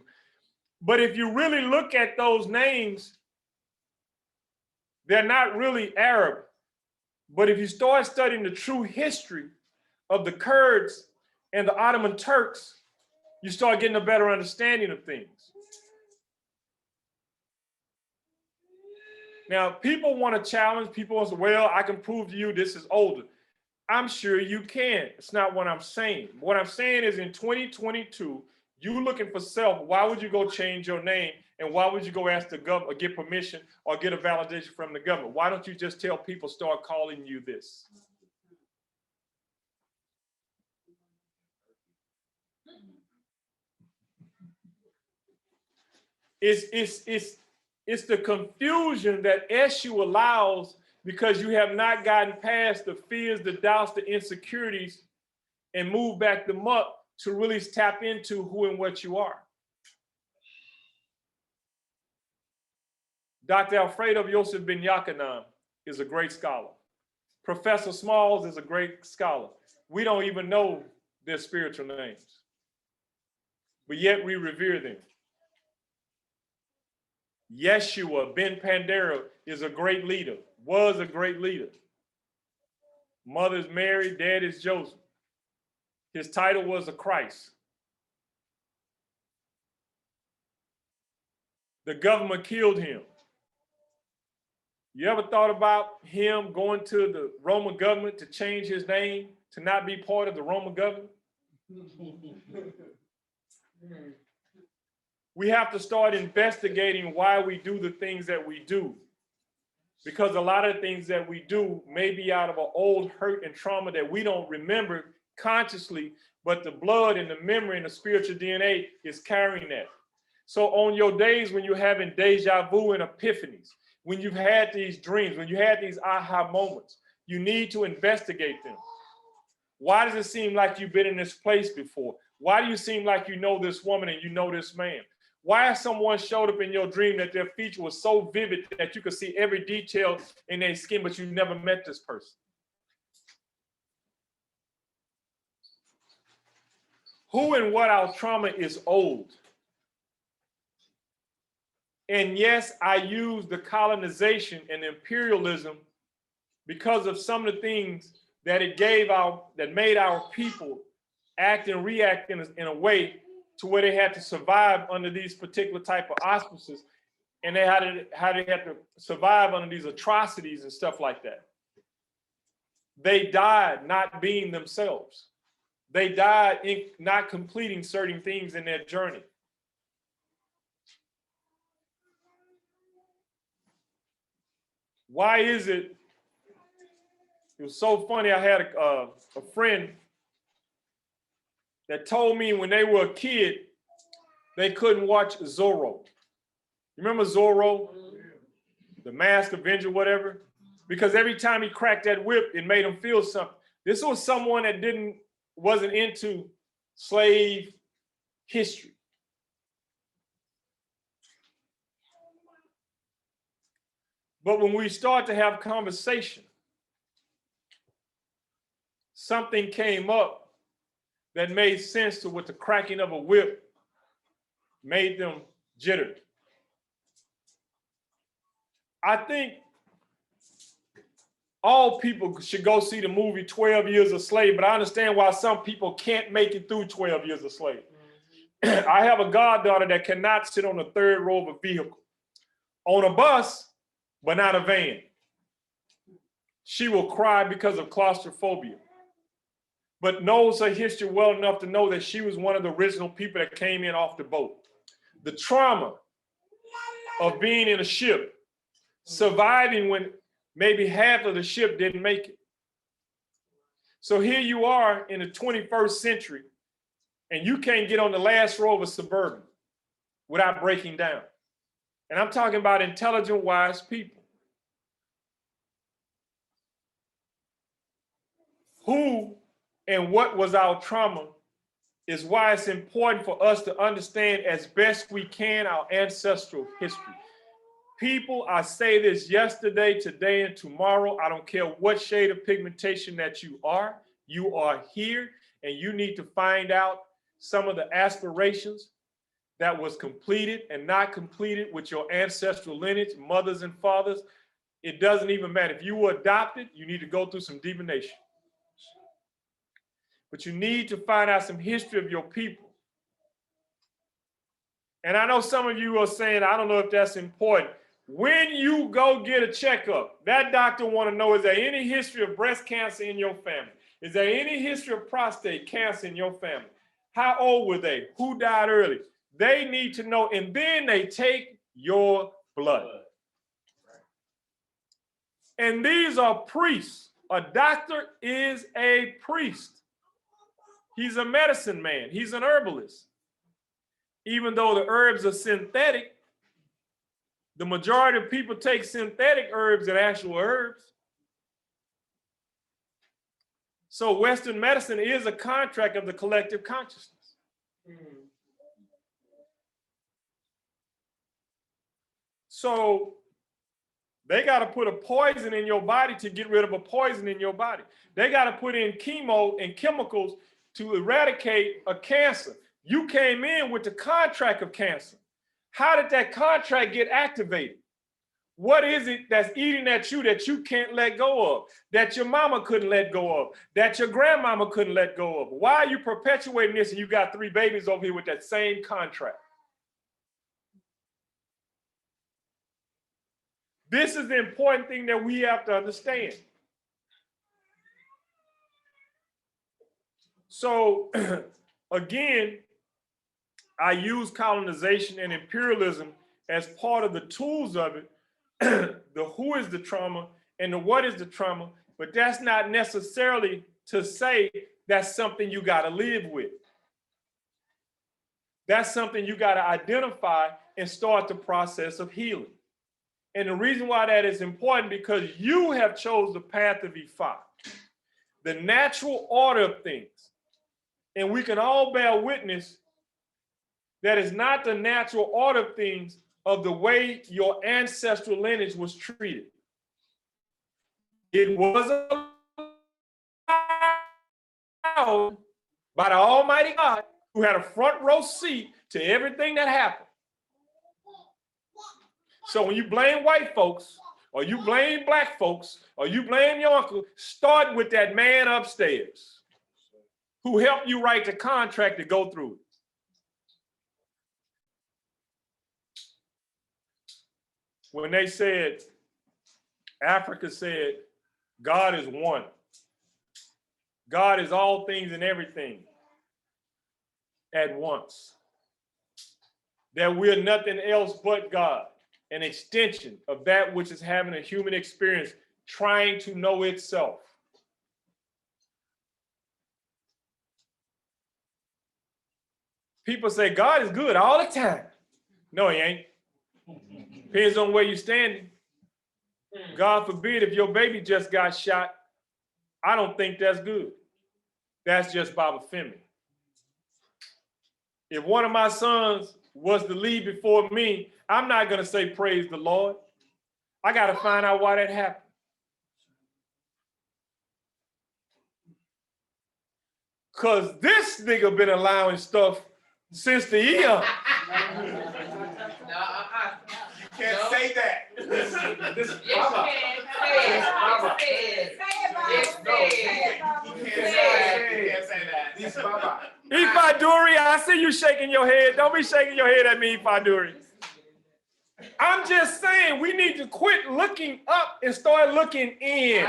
But if you really look at those names, they're not really Arab. But if you start studying the true history of the Kurds and the Ottoman Turks, you start getting a better understanding of things. Now, people want to challenge, people want to say, well, I can prove to you this is older. I'm sure you can. It's not what I'm saying. What I'm saying is in 2022, you looking for self, why would you go change your name? And why would you go ask the government or get permission or get a validation from the government? Why don't you just tell people, start calling you this? It's the confusion that SU allows because you have not gotten past the fears, the doubts, the insecurities, and move back them up to really tap into who and what you are. Dr. Alfredo Yosef Ben Yakanan is a great scholar. Professor Smalls is a great scholar. We don't even know their spiritual names, but yet we revere them. Yeshua Ben Pandera is a great leader, was a great leader. Mother's Mary, dad is Joseph. His title was a Christ. The government killed him. You ever thought about him going to the Roman government to change his name to not be part of the Roman government? We have to start investigating why we do the things that we do. Because a lot of the things that we do may be out of an old hurt and trauma that we don't remember consciously, but the blood and the memory and the spiritual DNA is carrying that. So on your days when you're having deja vu and epiphanies, when you've had these dreams, when you had these aha moments, you need to investigate them. Why does it seem like you've been in this place before? Why do you seem like you know this woman and you know this man? Why has someone showed up in your dream that their feature was so vivid that you could see every detail in their skin, but you never met this person? Who and what our trauma is old. And yes, I use the colonization and imperialism because of some of the things that it that made our people act and react in a way to where they had to survive under these particular type of auspices, and they had to survive under these atrocities and stuff like that. They died not being themselves. They died in not completing certain things in their journey. Why is it? It was so funny. I had a friend that told me when they were a kid, they couldn't watch Zorro. You remember Zorro? The Masked Avenger, whatever? Because every time he cracked that whip, it made him feel something. This was someone that wasn't into slave history. But when we start to have conversation, something came up that made sense to what the cracking of a whip made them jitter. I think all people should go see the movie 12 Years a Slave, but I understand why some people can't make it through 12 Years a Slave. I have a goddaughter that cannot sit on the third row of a vehicle. On a bus, but not a van. She will cry because of claustrophobia, but knows her history well enough to know that she was one of the original people that came in off the boat. The trauma of being in a ship, surviving when maybe half of the ship didn't make it. So here you are in the 21st century, and you can't get on the last row of a Suburban without breaking down. And I'm talking about intelligent, wise people. Who and what was our trauma is why it's important for us to understand as best we can our ancestral history. People, I say this yesterday, today, and tomorrow. I don't care what shade of pigmentation that you are here, and you need to find out some of the aspirations that was completed and not completed with your ancestral lineage, mothers and fathers. It doesn't even matter. If you were adopted, you need to go through some divination. But you need to find out some history of your people. And I know some of you are saying, I don't know if that's important. When you go get a checkup, that doctor want to know, is there any history of breast cancer in your family? Is there any history of prostate cancer in your family? How old were they? Who died early? They need to know, and then they take your blood. And these are priests. A doctor is a priest. He's a medicine man. He's an herbalist. Even though the herbs are synthetic, the majority of people take synthetic herbs and actual herbs. So Western medicine is a contract of the collective consciousness. So they got to put a poison in your body to get rid of a poison in your body. They got to put in chemo and chemicals to eradicate a cancer. You came in with the contract of cancer. How did that contract get activated? What is it that's eating at you that you can't let go of, that your mama couldn't let go of, that your grandmama couldn't let go of? Why are you perpetuating this and you got 3 babies over here with that same contract? This is the important thing that we have to understand. So again, I use colonization and imperialism as part of the tools of it the who is the trauma and the what is the trauma, but that's not necessarily to say that's something you got to live with. That's something you got to identify and start the process of healing. And the reason why that is important, because you have chose the path of Ifa, the natural order of things. And we can all bear witness that is not the natural order of things of the way your ancestral lineage was treated. It was allowed by the Almighty God, who had a front row seat to everything that happened. So when you blame white folks, or you blame black folks, or you blame your uncle, start with that man upstairs who helped you write the contract to go through it. When they said, Africa said, God is one. God is all things and everything at once. That we're nothing else but God, an extension of that which is having a human experience, trying to know itself. People say God is good all the time. No, he ain't. Depends on where you're standing. God forbid if your baby just got shot, I don't think that's good. That's just Baba Femi. If one of my sons was to leave before me, I'm not going to say praise the Lord. I got to find out why that happened. Because this nigga been allowing stuff since the eon. You can't say that. This is Baba. Yes, Baba. You can't say that. This is Baba. Ifaduri, I see you shaking your head. Don't be shaking your head at me, Ifaduri. I'm just saying we need to quit looking up and start looking in.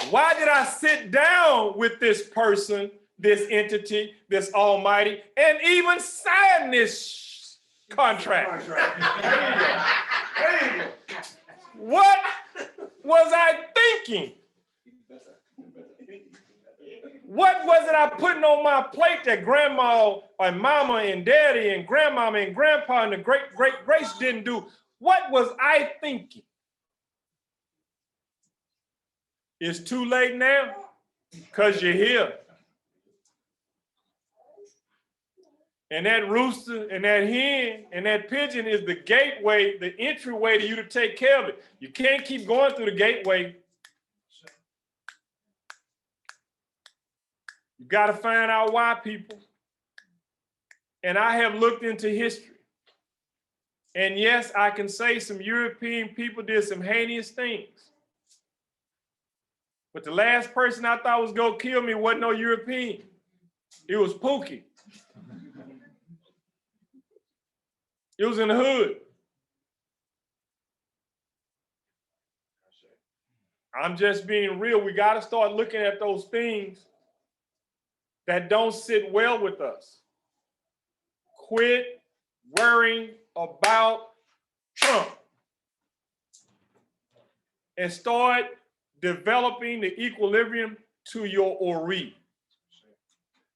Why did I sit down with this person, this entity, this almighty, and even sign this contract? What was I thinking? What was it I putting on my plate that grandma and mama and daddy and grandmama and grandpa and the great Grace didn't do? What was I thinking? It's too late now because you're here. And that rooster and that hen and that pigeon is the gateway, the entryway to you to take care of it. You can't keep going through the gateway. You got to find out why, people. And I have looked into history. And yes, I can say some European people did some heinous things. But the last person I thought was going to kill me wasn't no European. It was Pookie. It was in the hood. I'm just being real. We got to start looking at those things that don't sit well with us. Quit worrying about Trump and start developing the equilibrium to your Ori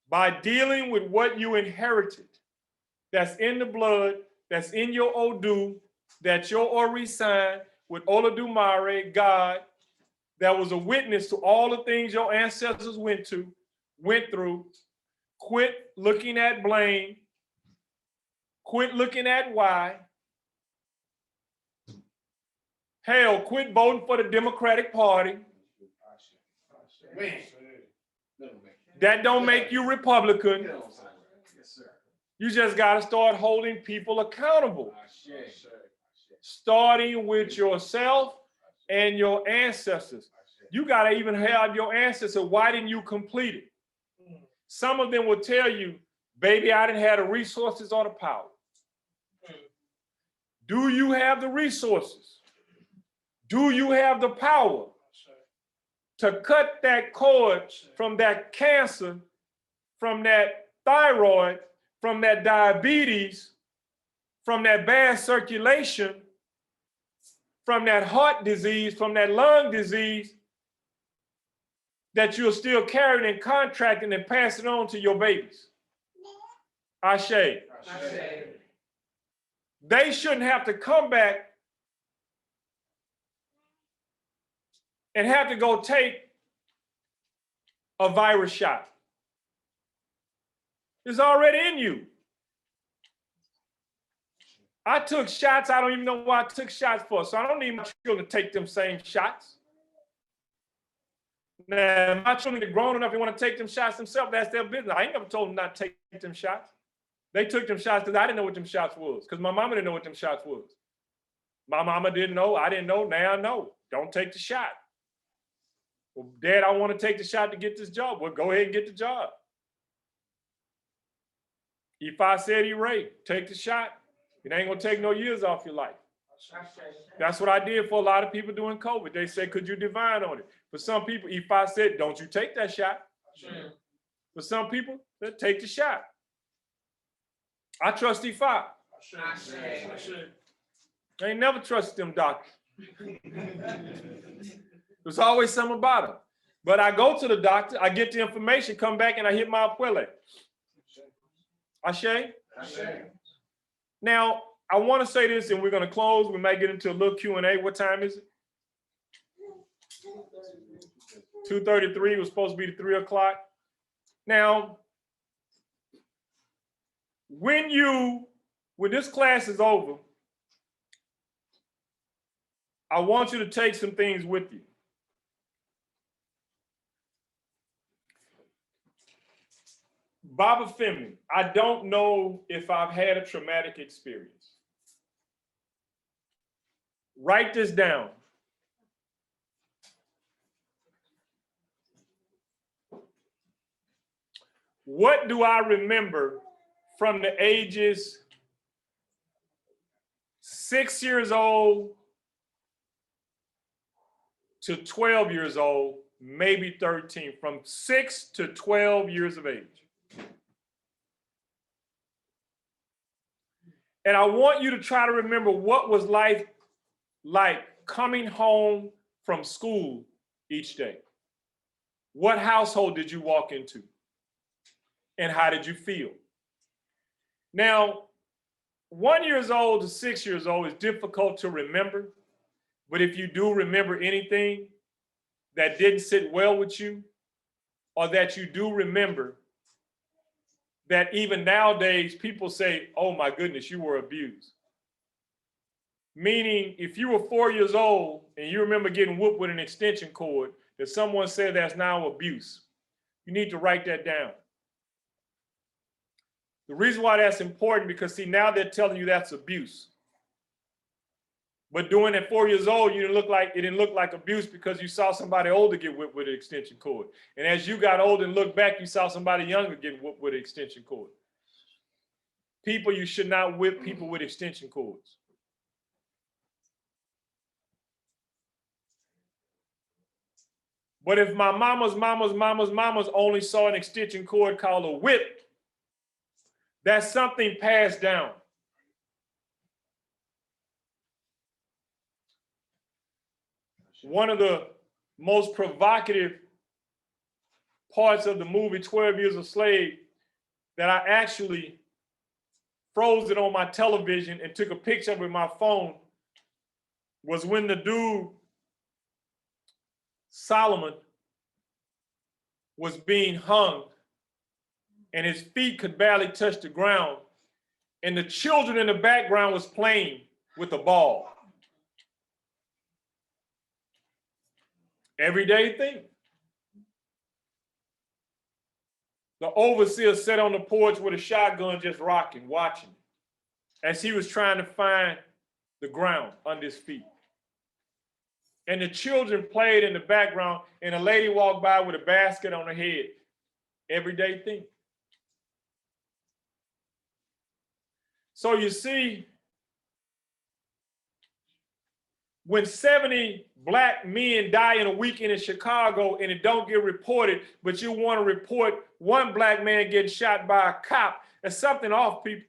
by dealing with what you inherited that's in the blood, that's in your Odu, that your Ori signed with Olodumare, God, that was a witness to all the things your ancestors went through. Quit looking at blame. Quit looking at why. Hell, quit voting for the Democratic Party. That don't make you Republican. You just got to start holding people accountable. Starting with yourself and your ancestors. You got to even have your ancestors. Why didn't you complete it? Some of them will tell you, baby, I didn't have the resources or the power. Do you have the resources? Do you have the power to cut that cord from that cancer, from that thyroid, from that diabetes, from that bad circulation, from that heart disease, from that lung disease, that you're still carrying and contracting and passing on to your babies. Ashe. They shouldn't have to come back and have to go take a virus shot. It's already in you. I took shots. I don't even know what I took shots for, so I don't need my children to take them same shots. Now, my children get grown enough and want to take them shots themselves, that's their business. I ain't never told them not to take them shots. They took them shots because I didn't know what them shots was, because my mama didn't know what them shots was. My mama didn't know, I didn't know, now I know. Don't take the shot. Well, Dad, I want to take the shot to get this job. Well, go ahead and get the job. If I said he raped, take the shot. It ain't gonna take no years off your life. That's what I did for a lot of people during COVID. They said, could you divine on it? For some people, if I said, don't you take that shot. For some people, they take the shot. I trust E5. I ain't never trusted them doctors. There's always something about them. But I go to the doctor, I get the information, come back, and I hit my apuele. Ashe? Now, I want to say this, and we're going to close. We might get into a little Q&A. What time is it? 2:33. It was supposed to be 3 o'clock. Now, when this class is over, I want you to take some things with you. Baba Femi, I don't know if I've had a traumatic experience. Write this down. What do I remember from the ages 6 years old to 12 years old, maybe 13, from 6 to 12 years of age? And I want you to try to remember what was life like coming home from school each day. What household did you walk into? And how did you feel? Now, 1 year old to 6 years old is difficult to remember, but if you do remember anything that didn't sit well with you, or that you do remember that even nowadays people say, oh my goodness, you were abused. Meaning, if you were 4 years old and you remember getting whooped with an extension cord, that someone said that's now abuse, you need to write that down. The reason why that's important, because see, now they're telling you that's abuse. But doing at 4 years old, it didn't look like abuse because you saw somebody older get whipped with an extension cord. And as you got older and looked back, you saw somebody younger get whipped with an extension cord. People, you should not whip people with extension cords. But if my mama's only saw an extension cord called a whip, that's something passed down. One of the most provocative parts of the movie 12 Years a Slave that I actually froze it on my television and took a picture with my phone was when the dude, Solomon, was being hung and his feet could barely touch the ground, and the children in the background was playing with a ball. Everyday thing. The overseer sat on the porch with a shotgun just rocking, watching, as he was trying to find the ground under his feet. And the children played in the background, and a lady walked by with a basket on her head. Everyday thing. So you see, when 70 Black men die in a weekend in Chicago and it don't get reported, but you want to report one Black man getting shot by a cop, there's something off, people.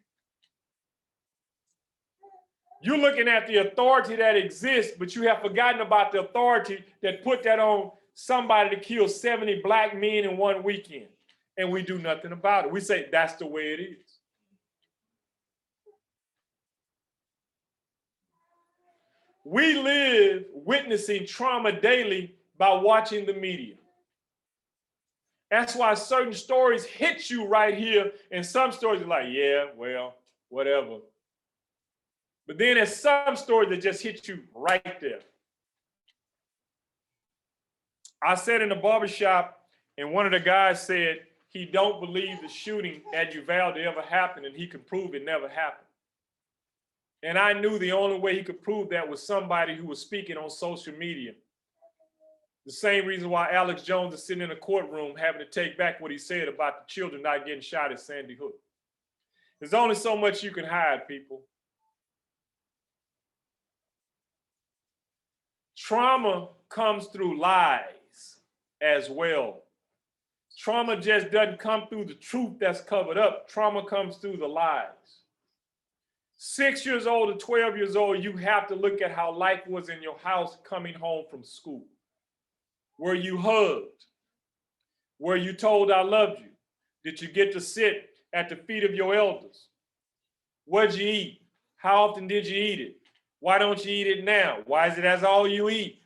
You're looking at the authority that exists, but you have forgotten about the authority that put that on somebody to kill 70 black men in one weekend. And we do nothing about it. We say that's the way it is. We live witnessing trauma daily by watching the media. That's why certain stories hit you right here, and some stories are like, yeah, well, whatever. But then there's some stories that just hit you right there. I sat in the barbershop, and one of the guys said he don't believe the shooting at Uvalde ever happened, and he can prove it never happened. And I knew the only way he could prove that was somebody who was speaking on social media. The same reason why Alex Jones is sitting in a courtroom having to take back what he said about the children not getting shot at Sandy Hook. There's only so much you can hide, people. Trauma comes through lies as well. Trauma just doesn't come through the truth that's covered up. Trauma comes through the lies. 6 years old to 12 years old, you have to look at how life was in your house coming home from school. Were you hugged? Were you told I loved you? Did you get to sit at the feet of your elders? What'd you eat? How often did you eat it? Why don't you eat it now? Why is it that's all you eat?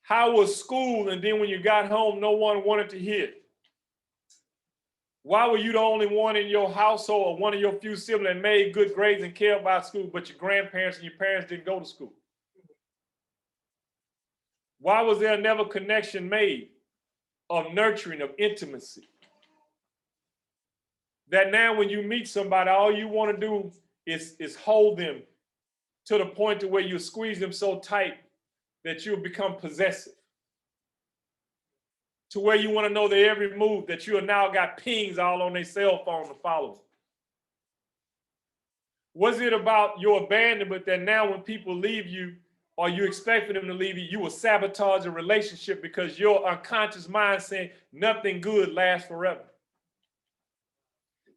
How was school? And then when you got home, no one wanted to hear it. Why were you the only one in your household or one of your few siblings that made good grades and cared about school, but your grandparents and your parents didn't go to school? Why was there never connection made of nurturing, of intimacy? That now when you meet somebody, all you want to do is hold them to the point to where you squeeze them so tight that you'll become possessive. To where you want to know their every move, that you have now got pings all on their cell phone to follow them. Was it about your abandonment that now when people leave you or you expect for them to leave you, you will sabotage a relationship because your unconscious mind saying nothing good lasts forever?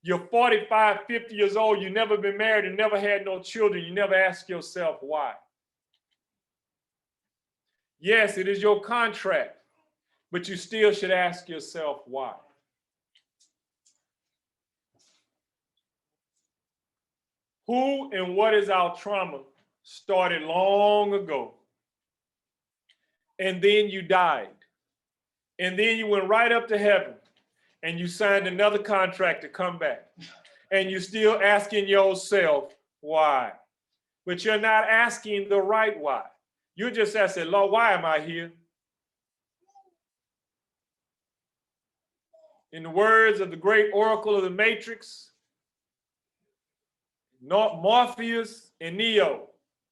You're 45, 50 years old, you never been married and never had no children. You never ask yourself why. Yes, it is your contract, but you still should ask yourself why. Who and what is our trauma started long ago. And then you died. And then you went right up to heaven and you signed another contract to come back. And you're still asking yourself why. But you're not asking the right why. You're just asking, Lord, why am I here? In the words of the great oracle of the Matrix, Morpheus and Neo,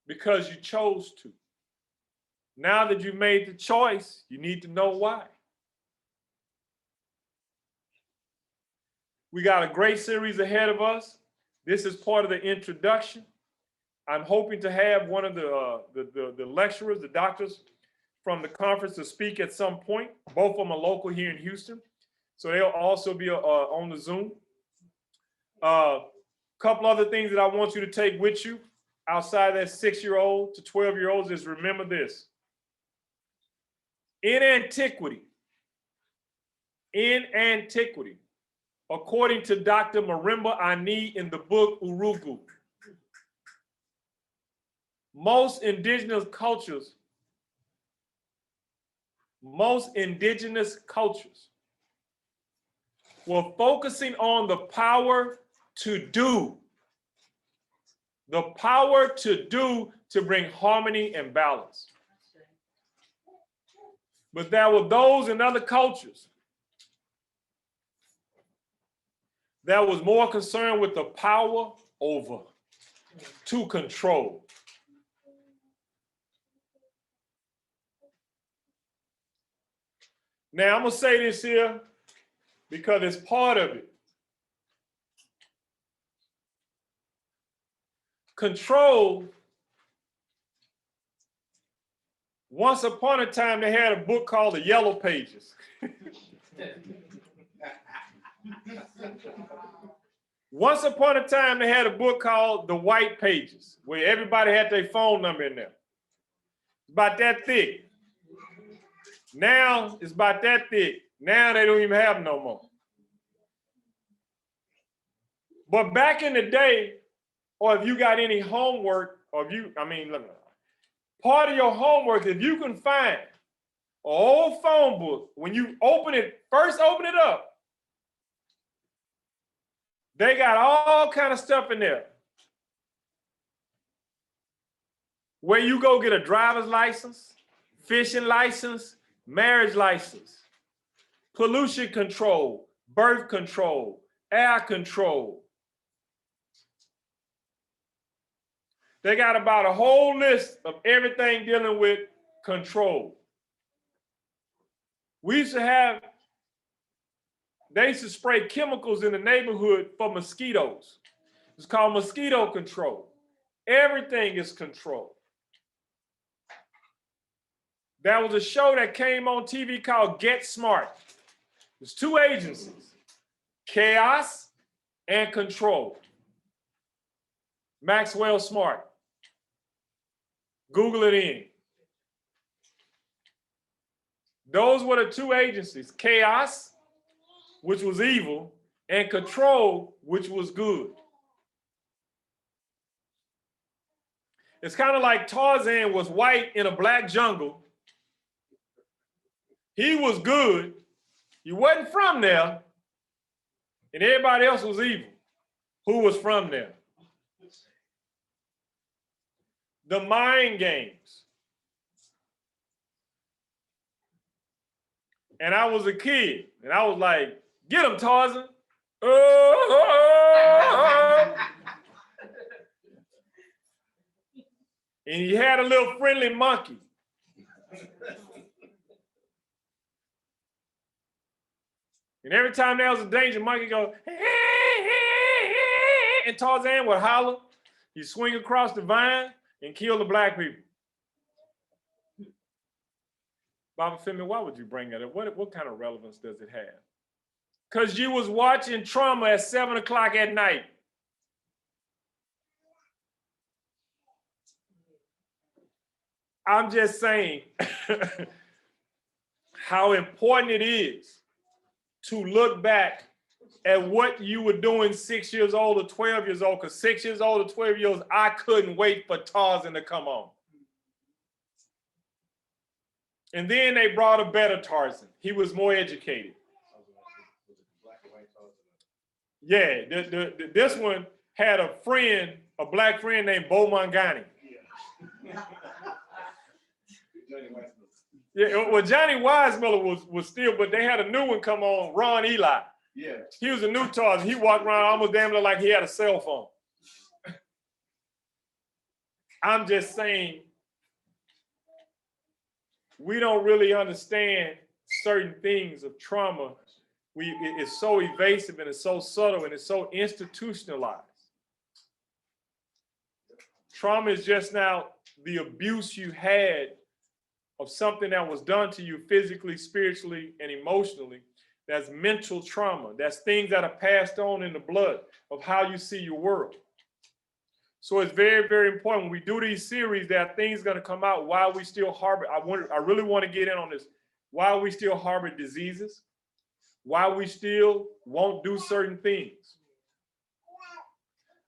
because you chose to. Now that you made the choice, you need to know why. We got a great series ahead of us. This is part of the introduction. I'm hoping to have one of the lecturers, the doctors from the conference to speak at some point. Both of them are local here in Houston. So they'll also be on the Zoom. Couple other things that I want you to take with you outside that 6-year-old to 12-year-olds is remember this. In antiquity, according to Dr. Marimba Ani in the book Urugu, most indigenous cultures were focusing on the power to do. The power to do to bring harmony and balance. But there were those in other cultures that was more concerned with the power over, to control. Now, I'm going to say this here because it's part of it. Control, once upon a time, they had a book called The Yellow Pages. Once upon a time, they had a book called The White Pages, where everybody had their phone number in there. It's about that thick. Now it's about that thick. Now they don't even have no more. But back in the day, or if you got any homework, or if you, look, part of your homework, if you can find an old phone book, when you first open it up, they got all kind of stuff in there. Where you go get a driver's license, fishing license, marriage license, pollution control, birth control, air control. They got about a whole list of everything dealing with control. They used to spray chemicals in the neighborhood for mosquitoes. It's called mosquito control. Everything is controlled. There was a show that came on TV called Get Smart. There's two agencies, Chaos and Control. Maxwell Smart. Google it in. Those were the two agencies, Chaos, which was evil, and Control, which was good. It's kind of like Tarzan was white in a black jungle. He was good. He wasn't from there. And everybody else was evil. Who was from there? The mind games. And I was a kid, and I was like, get him, Tarzan. And he had a little friendly monkey. And every time there was a danger, monkey go, and Tarzan would holler. He'd swing across the vine and kill the black people. Baba Femi, why would you bring that up? What kind of relevance does it have? Because you was watching Trauma at 7 o'clock at night. I'm just saying how important it is to look back at what you were doing 6 years old or 12 years old, because 6 years old or 12 years old, I couldn't wait for Tarzan to come on. And then they brought a better Tarzan. He was more educated. Yeah, this one had a friend, a black friend named Bo Mangani. Yeah, well, Johnny Weissmuller was still, but they had a new one come on, Ron Eli. Yeah. He was a new Tarzan. He walked around almost damn near like he had a cell phone. I'm just saying, we don't really understand certain things of trauma. It's so evasive and it's so subtle and it's so institutionalized. Trauma is just now the abuse you had of something that was done to you physically, spiritually, and emotionally. That's mental trauma. That's things that are passed on in the blood of how you see your world. So it's very, very important when we do these series, there are things going to come out while we still harbor. I really want to get in on this. Why we still harbor diseases, why we still won't do certain things.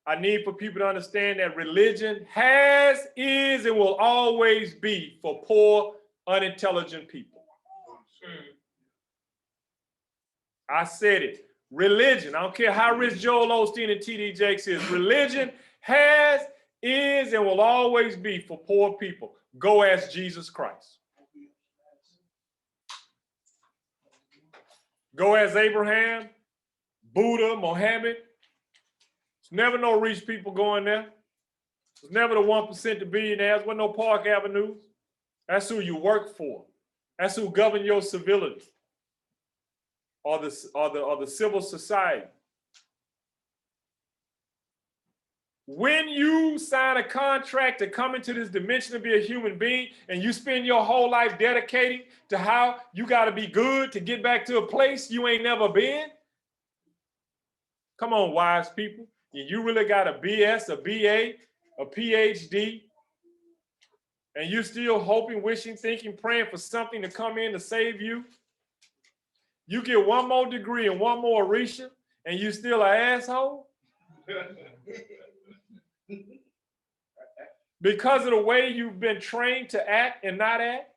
I need for people to understand that religion has, is, and will always be for poor, unintelligent people. I said it. Religion, I don't care how rich Joel Osteen and T.D. Jakes is, religion has, is, and will always be for poor people. Go ask Jesus Christ. Go ask Abraham, Buddha, Mohammed. There's never no rich people going there. There's never the 1% the billionaires. There's no Park Avenues. That's who you work for. That's who govern your civility. Or the civil society. When you sign a contract to come into this dimension to be a human being, and you spend your whole life dedicating to how you got to be good to get back to a place you ain't never been, Come on, wise people. You really got a BS, a BA, a PhD, and you still hoping, wishing, thinking, praying for something to come in to save you? You get one more degree and one more Orisha, and you still an asshole? Because of the way you've been trained to act and not act?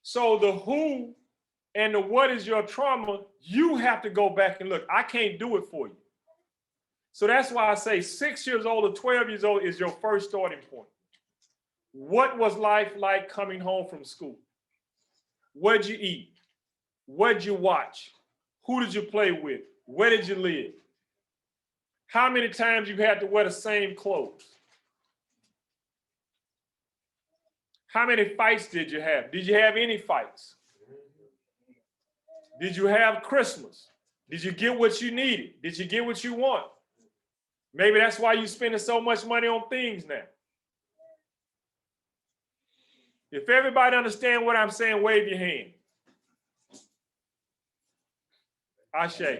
So the who and the what is your trauma, you have to go back and look. I can't do it for you. So that's why I say 6 years old or 12 years old is your first starting point. What was life like coming home from school? What'd you eat? What'd you watch? Who did you play with? Where did you live? How many times you had to wear the same clothes? How many fights did you have? Did you have any fights? Did you have Christmas? Did you get what you needed? Did you get what you want? Maybe that's why you're spending so much money on things now. If everybody understands what I'm saying, wave your hand. Ashe.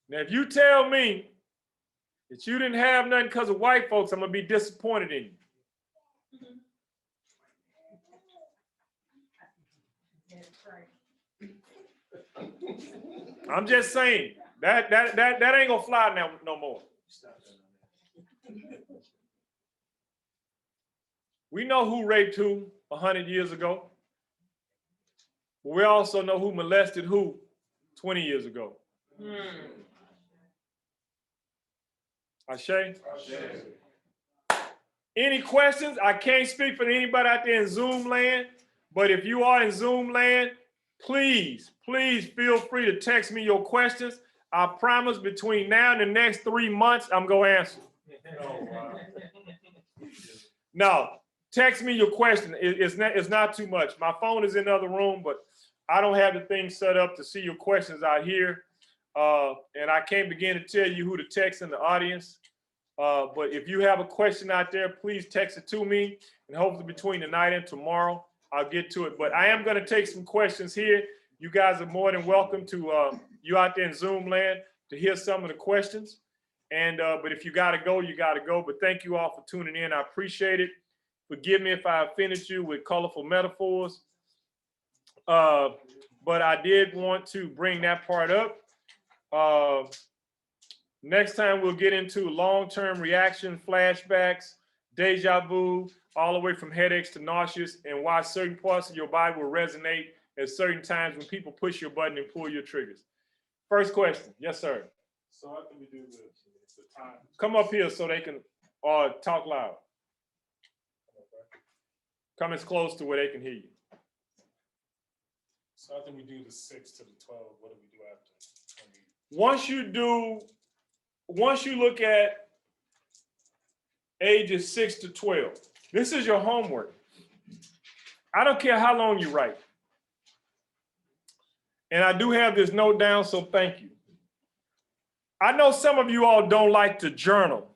Now, if you tell me that you didn't have nothing because of white folks, I'm going to be disappointed in you. I'm just saying, that ain't going to fly now no more. We know who raped who 100 years ago. But we also know who molested who 20 years ago. Ashe? Any questions? I can't speak for anybody out there in Zoom land, but if you are in Zoom land, please feel free to text me your questions. I promise between now and the next 3 months, I'm going to answer. Oh, wow. No, text me your question. It's not too much. My phone is in the other room, but I don't have the thing set up to see your questions out here. And I can't begin to tell you who to text in the audience. But if you have a question out there, please text it to me. And hopefully between tonight and tomorrow, I'll get to it. But I am going to take some questions here. You guys are more than welcome to, you out there in Zoom land, to hear some of the questions. And but if you got to go, you got to go. But thank you all for tuning in. I appreciate it. Forgive me if I offended you with colorful metaphors. But I did want to bring that part up. Next time we'll get into long-term reaction, flashbacks, deja vu, all the way from headaches to nauseous, and why certain parts of your body will resonate at certain times when people push your button and pull your triggers. First question. Yes, sir. So after we do the time. Come up here so they can talk loud. Come as close to where they can hear you. So after we do the 6 to the 12, what do we do after? Once you look at ages 6 to 12, this is your homework. I don't care how long you write. And I do have this note down, so thank you. I know some of you all don't like to journal,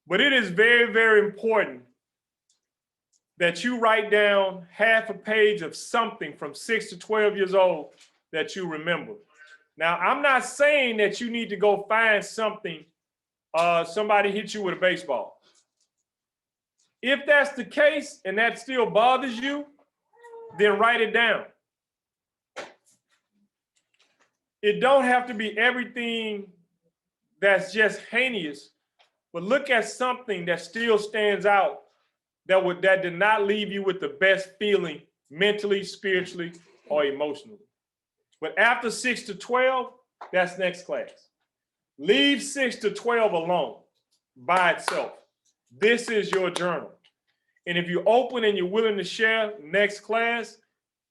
but it is very, very important that you write down half a page of something from 6 to 12 years old that you remember. Now, I'm not saying that you need to go find something, somebody hit you with a baseball. If that's the case and that still bothers you, then write it down. It don't have to be everything that's just heinous, but look at something that still stands out that did not leave you with the best feeling mentally, spiritually, or emotionally. But after 6 to 12, that's next class. Leave 6 to 12 alone by itself. This is your journal. And if you're open and you're willing to share next class,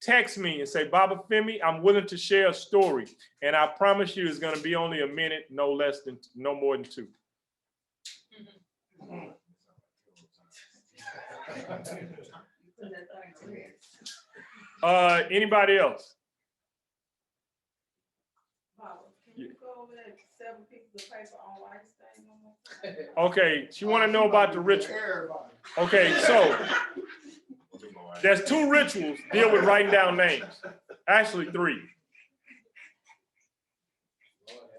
text me and say, Baba Femi, I'm willing to share a story. And I promise you it's going to be only a minute, no more than 2. Anybody else? Can you go over that 7 pieces of paper on Weinstein? Okay, she want to know about the ritual. Okay, so There's 2 rituals deal with writing down names. Actually 3.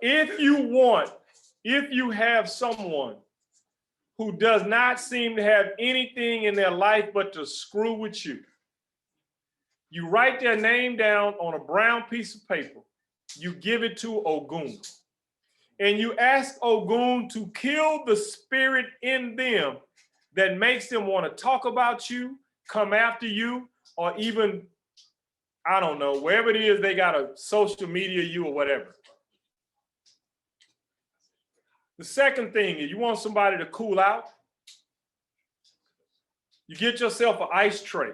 If you have someone who does not seem to have anything in their life but to screw with you, you write their name down on a brown piece of paper, you give it to Ogun, and you ask Ogun to kill the spirit in them that makes them want to talk about you, come after you, or even, I don't know, wherever it is they got to social media you or whatever. The second thing is you want somebody to cool out. You get yourself an ice tray.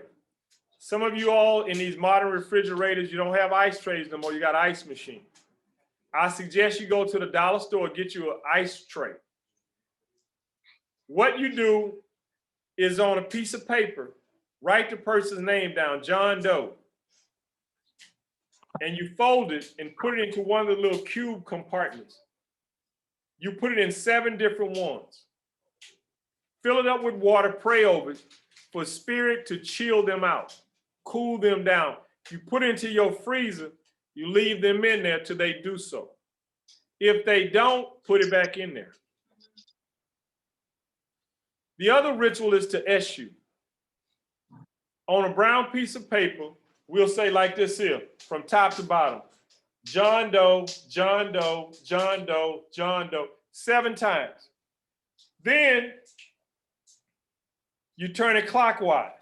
Some of you all in these modern refrigerators, you don't have ice trays no more, you got ice machine. I suggest you go to the dollar store and get you an ice tray. What you do is on a piece of paper, write the person's name down, John Doe, and you fold it and put it into one of the little cube compartments. You put it in 7 different ones. Fill it up with water, pray over it for spirit to chill them out, cool them down. You put it into your freezer, you leave them in there till they do so. If they don't, put it back in there. The other ritual is to eschew. On a brown piece of paper, we'll say like this here, from top to bottom. John Doe, John Doe, John Doe, John Doe, 7 times. Then you turn it clockwise.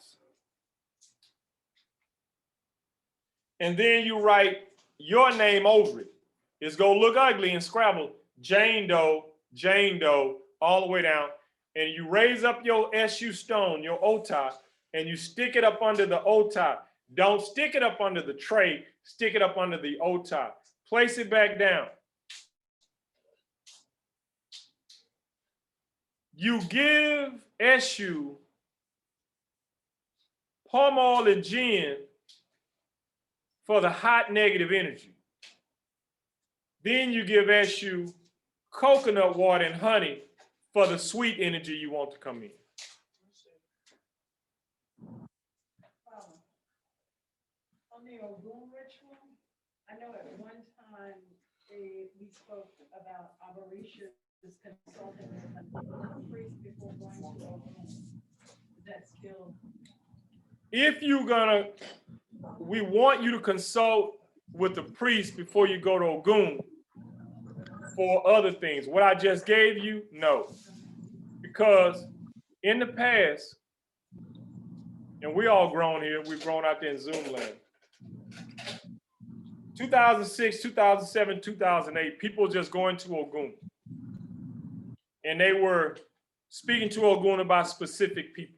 And then you write your name over it. It's gonna look ugly in Scrabble, Jane Doe, all the way down. And you raise up your SU stone, your OTA, and you stick it up under the OTA. Don't stick it up under the tray, stick it up under the OTA. Place it back down. You give SU palm oil and gin for the hot negative energy. Then you give SU coconut water and honey for the sweet energy you want to come in. On the Ogun ritual, I know at one time we spoke about Abarisha consulting with a priest before going to Ogun. Is that still? If you're gonna, we want you to consult with the priest before you go to Ogun for other things. What I just gave you, no. Because in the past, and we all grown here, we've grown out there in Zoom land. 2006, 2007, 2008, people just going to Ogun. And they were speaking to Ogun about specific people.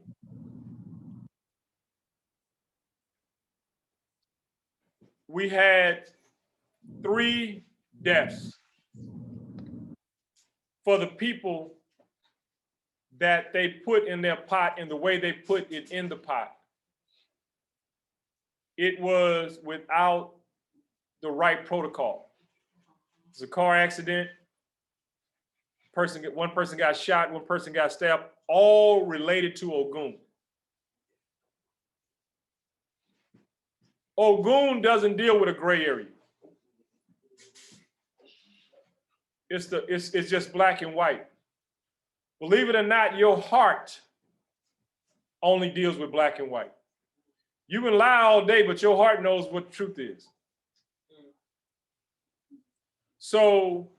We had 3 deaths for the people that they put in their pot and the way they put it in the pot. It was without the right protocol. It's a car accident. One person got shot, one person got stabbed, all related to Ogun. Ogun doesn't deal with a gray area. It's just black and white. Believe it or not, your heart only deals with black and white. You can lie all day, but your heart knows what the truth is. So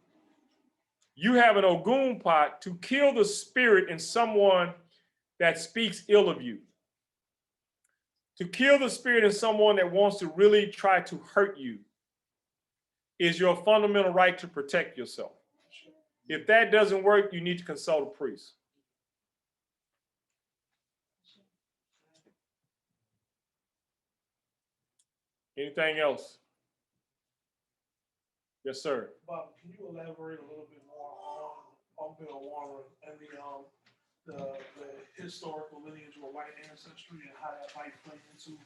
you have an Ogun pot to kill the spirit in someone that speaks ill of you. To kill the spirit in someone that wants to really try to hurt you is your fundamental right to protect yourself. If that doesn't work, you need to consult a priest. Anything else? Yes, sir. Bob, can you elaborate a little bit more on Bill Warren and the historical lineage of white ancestry and how that might play into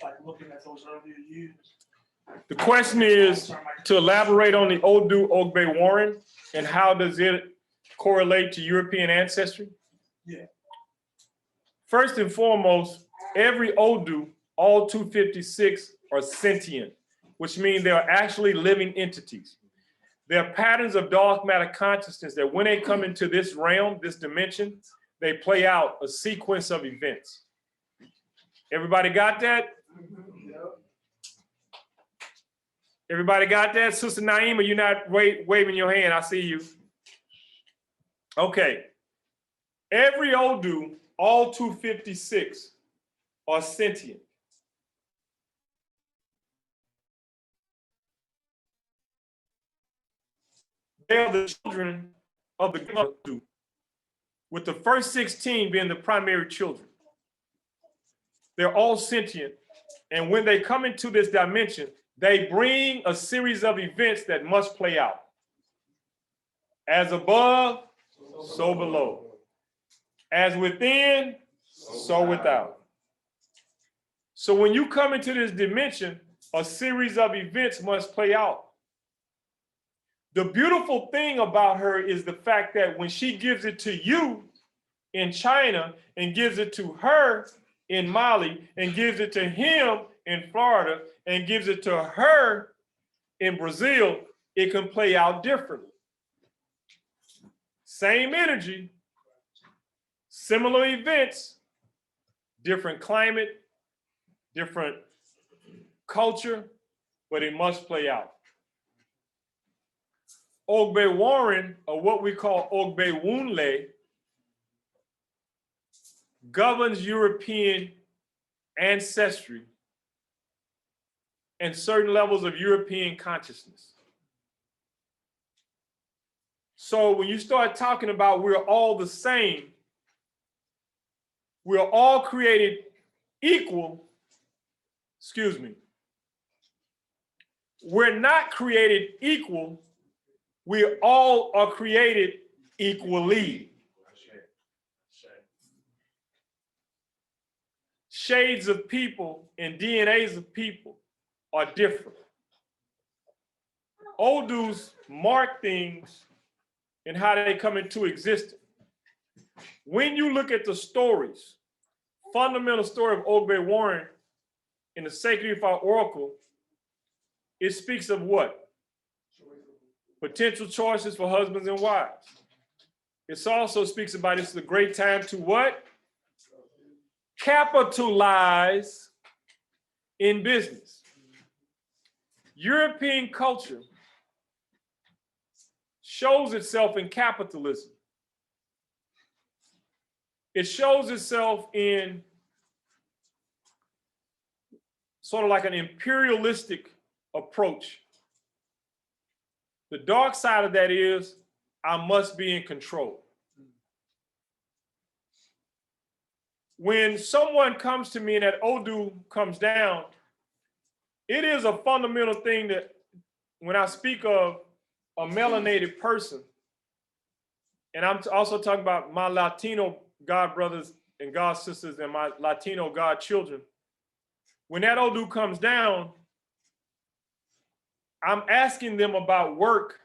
like looking at those earlier years? The question is to elaborate on the Odu Ogbe Warren and how does it correlate to European ancestry? Yeah. First and foremost, every Odu, all 256 are sentient, which means they are actually living entities. They're patterns of dark matter consciousness that when they come into this realm, this dimension, they play out a sequence of events. Everybody got that? Everybody got that? Sister Naima, you're not waving your hand. I see you. Okay. Every Odu, all 256, are sentient. They are the children of the Odu, with the first 16 being the primary children. They're all sentient. And when they come into this dimension, they bring a series of events that must play out. As above, so below. As within, so without. So when you come into this dimension, a series of events must play out. The beautiful thing about her is the fact that when she gives it to you in China and gives it to her in Mali and gives it to him in Florida and gives it to her in Brazil, it can play out differently. Same energy, similar events, different climate, different culture, but it must play out. Ogbe Warren, or what we call Ogbe Wunle, governs European ancestry and certain levels of European consciousness. So when you start talking about we're all the same, we're all created equal, excuse me, we're not created equal, we all are created equally. Shades of people and DNAs of people are different. Odus mark things and how they come into existence. When you look at the stories, fundamental story of Ogbe Warren in the Sacred Ifa Oracle, it speaks of what? Potential choices for husbands and wives. It also speaks about it's a great time to what? Capitalize in business. European culture shows itself in capitalism. It shows itself in sort of like an imperialistic approach. The dark side of that is I must be in control. When someone comes to me and that Odu comes down, it is a fundamental thing that when I speak of a melanated person, and I'm also talking about my Latino God brothers and God sisters and my Latino God children, when that Odu comes down, I'm asking them about work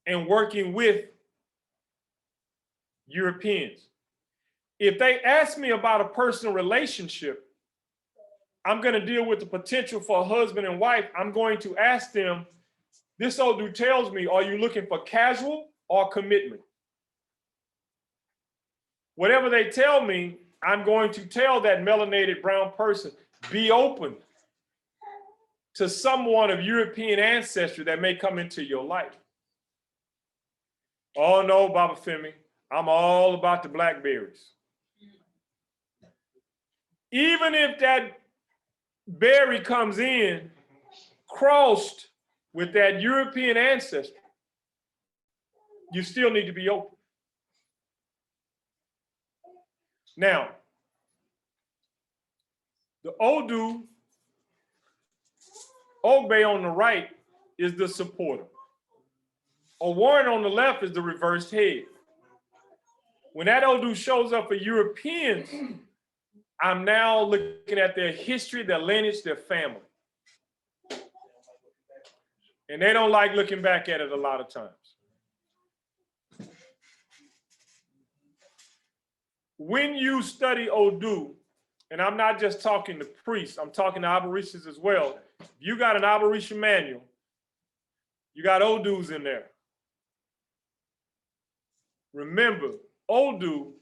and working with Europeans. If they ask me about a personal relationship, I'm going to deal with the potential for a husband and wife. I'm going to ask them, this Odu tells me, are you looking for casual or commitment? Whatever they tell me, I'm going to tell that melanated brown person, be open to someone of European ancestry that may come into your life. Oh no, Baba Femi, I'm all about the blackberries. Even if that berry comes in crossed with that European ancestry, you still need to be open. Now, the Odu, Ogbe on the right is the supporter. A Warren on the left is the reversed head. When that Odu shows up for Europeans, I'm now looking at their history, their lineage, their family. And they don't like looking back at it a lot of times. when you study Odu, and I'm not just talking to priests, I'm talking to aborigines as well. If you got an aborigine manual, you got Odus in there. Remember, Odu,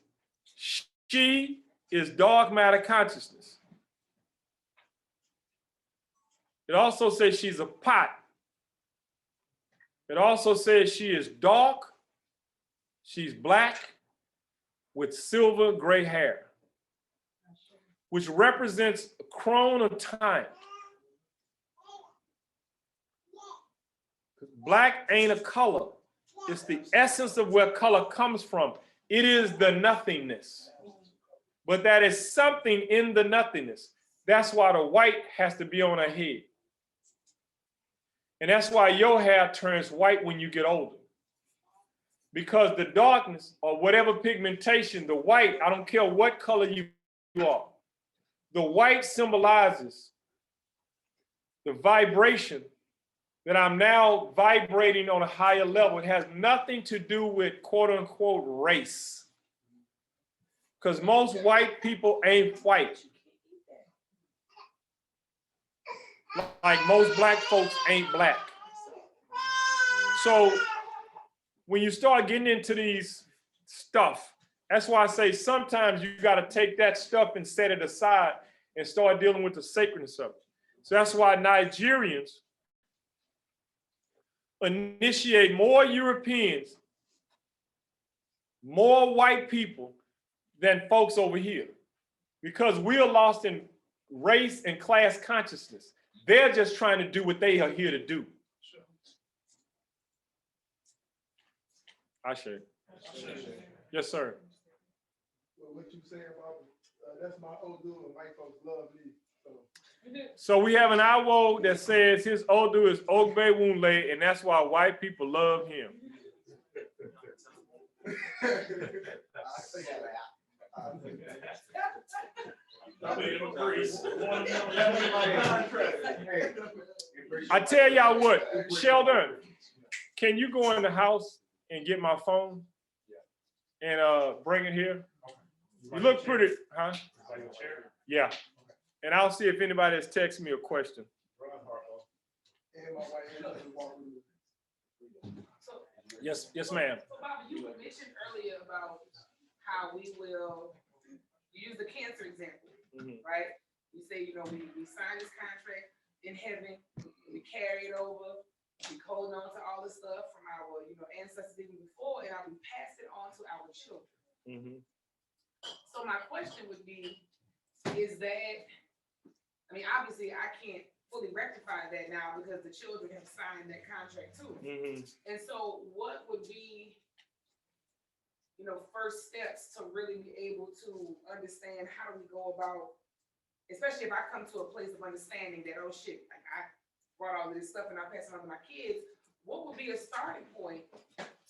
she is dark matter consciousness. It also says she's a pot. It also says she is dark, she's black with silver gray hair, which represents a crone of time. Black ain't a color. It's the essence of where color comes from. It is the nothingness. But that is something in the nothingness. That's why the white has to be on her head. And that's why your hair turns white when you get older. Because the darkness or whatever pigmentation, the white, I don't care what color you are, the white symbolizes the vibration that I'm now vibrating on a higher level. It has nothing to do with quote unquote race. Because most white people ain't white. Like most black folks ain't black. So when you start getting into these stuff, that's why I say sometimes you got to take that stuff and set it aside and start dealing with the sacredness of it. So that's why Nigerians initiate more Europeans, more white people than folks over here, because we are lost in race and class consciousness. They're just trying to do what they are here to do. Ashe. Yes, sir. Well, what you say about that's my Odu and white folks love me. So we have an Awo that says his Odu is Ogbe Wunle, and that's why white people love him. I tell y'all what, Sheldon, can you go in the house and get my phone and bring it here? You look pretty, huh? Yeah. And I'll see if anybody has texted me a question. Yes, yes, ma'am. So, Bobby, you mentioned earlier about how we will use the cancer example, right? We say, you know, we sign this contract in heaven, we carry it over, we hold on to all the stuff from our, you know, ancestors even before, and we pass it on to our children. So my question would be, is that, I mean, obviously I can't fully rectify that now because the children have signed that contract too. And so what would be, you know, first steps to really be able to understand how do we go about, especially if I come to a place of understanding that, oh shit, like I brought all this stuff and I'm passing on to my kids, what would be a starting point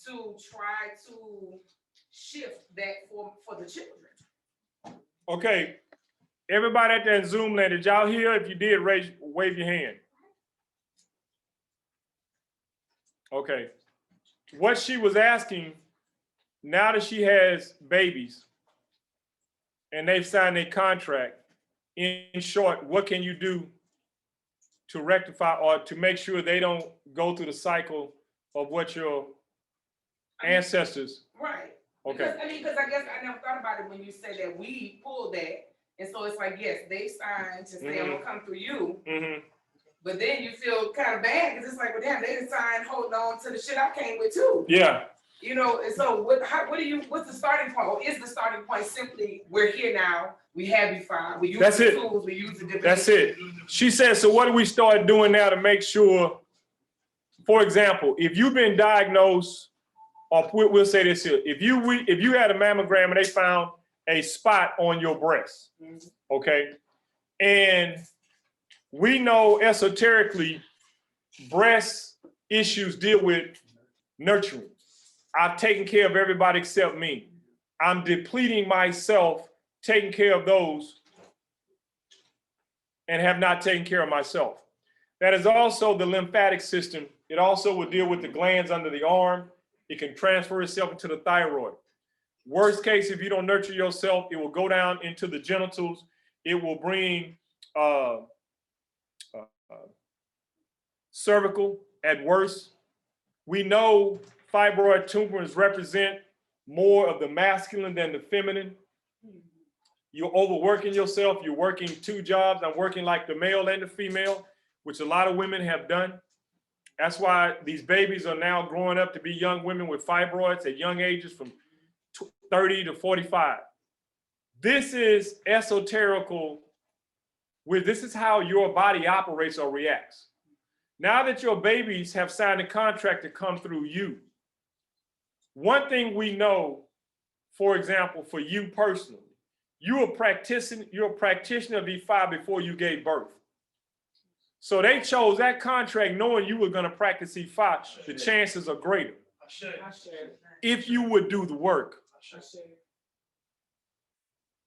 to try to shift that for the children? Okay, everybody at that Zoom land, did y'all hear? If you did, wave your hand. Okay, what she was asking, now that she has babies and they've signed a contract, in short, what can you do to rectify or to make sure they don't go through the cycle of what your ancestors? Right. Okay. Because I guess I never thought about it when you said that we pulled that. And so it's like, yes, they signed to say, I'm gonna come through you. But then you feel kind of bad because it's like, well, damn, they didn't sign holding on to the shit I came with too. Yeah. You know, and so what's the starting point? Or is the starting point simply, we're here now, we have you fine, we use the tools, we use the different. That's it. She said, so what do we start doing now to make sure, for example, if you've been diagnosed, or we'll say this here, if you had a mammogram and they found a spot on your breast, okay? And we know esoterically, breast issues deal with nurturing. I've taken care of everybody except me. I'm depleting myself, taking care of those, and have not taken care of myself. That is also the lymphatic system. It also will deal with the glands under the arm. It can transfer itself into the thyroid. Worst case, if you don't nurture yourself, it will go down into the genitals. It will bring cervical at worst. We know fibroid tumors represent more of the masculine than the feminine. You're overworking yourself. You're working 2 jobs. I'm working like the male and the female, which a lot of women have done. That's why these babies are now growing up to be young women with fibroids at young ages from 30 to 45. This is esoterical. This is how your body operates or reacts. Now that your babies have signed a contract to come through you, one thing we know, for example, for you personally, you're a practitioner of E5 before you gave birth. So they chose that contract knowing you were going to practice E5. The chances are greater if you would do the work.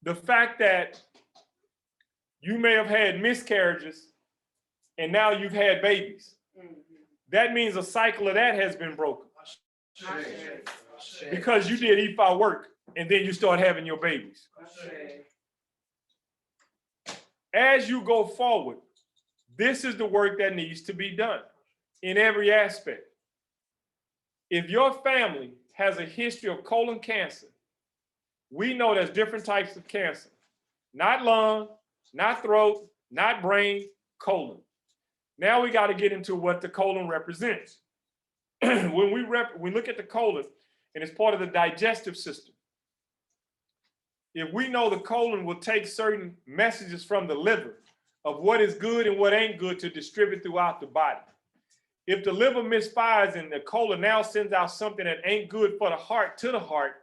The fact that you may have had miscarriages and now you've had babies, that means a cycle of that has been broken. Because you did E5 work and then you start having your babies. As you go forward, this is the work that needs to be done in every aspect. If your family has a history of colon cancer, we know there's different types of cancer. Not lung, not throat, not brain, colon. Now we got to get into what the colon represents. When we look at the colon, and it's part of the digestive system. If we know the colon will take certain messages from the liver of what is good and what ain't good to distribute throughout the body. If the liver misfires and the colon now sends out something that ain't good for the heart to the heart,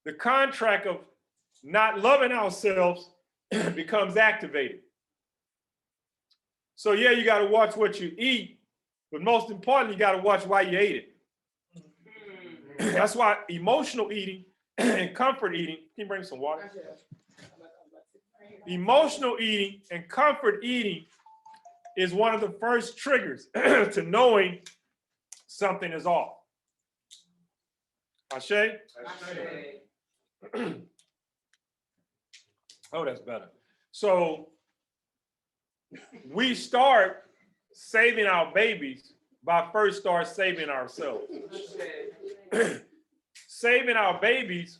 the contract of not loving ourselves becomes activated. So yeah, you got to watch what you eat, but most importantly, you got to watch why you ate it. That's why emotional eating and comfort eating, can you bring some water? Emotional eating and comfort eating is one of the first triggers to knowing something is off. Ashe? Oh, that's better. So we start saving our babies by first start saving ourselves. Saving our babies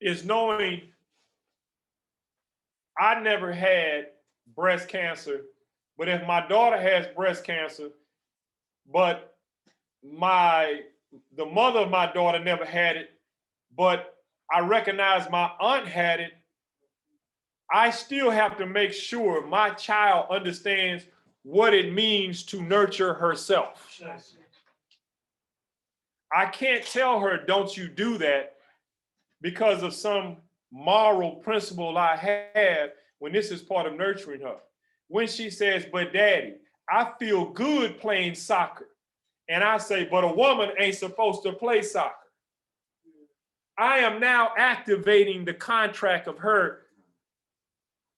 is knowing I never had breast cancer, but if my daughter has breast cancer, but the mother of my daughter never had it, but I recognize my aunt had it, I still have to make sure my child understands what it means to nurture herself. I can't tell her, don't you do that, because of some moral principle I have when this is part of nurturing her. When she says, but daddy, I feel good playing soccer. And I say, but a woman ain't supposed to play soccer. I am now activating the contract of her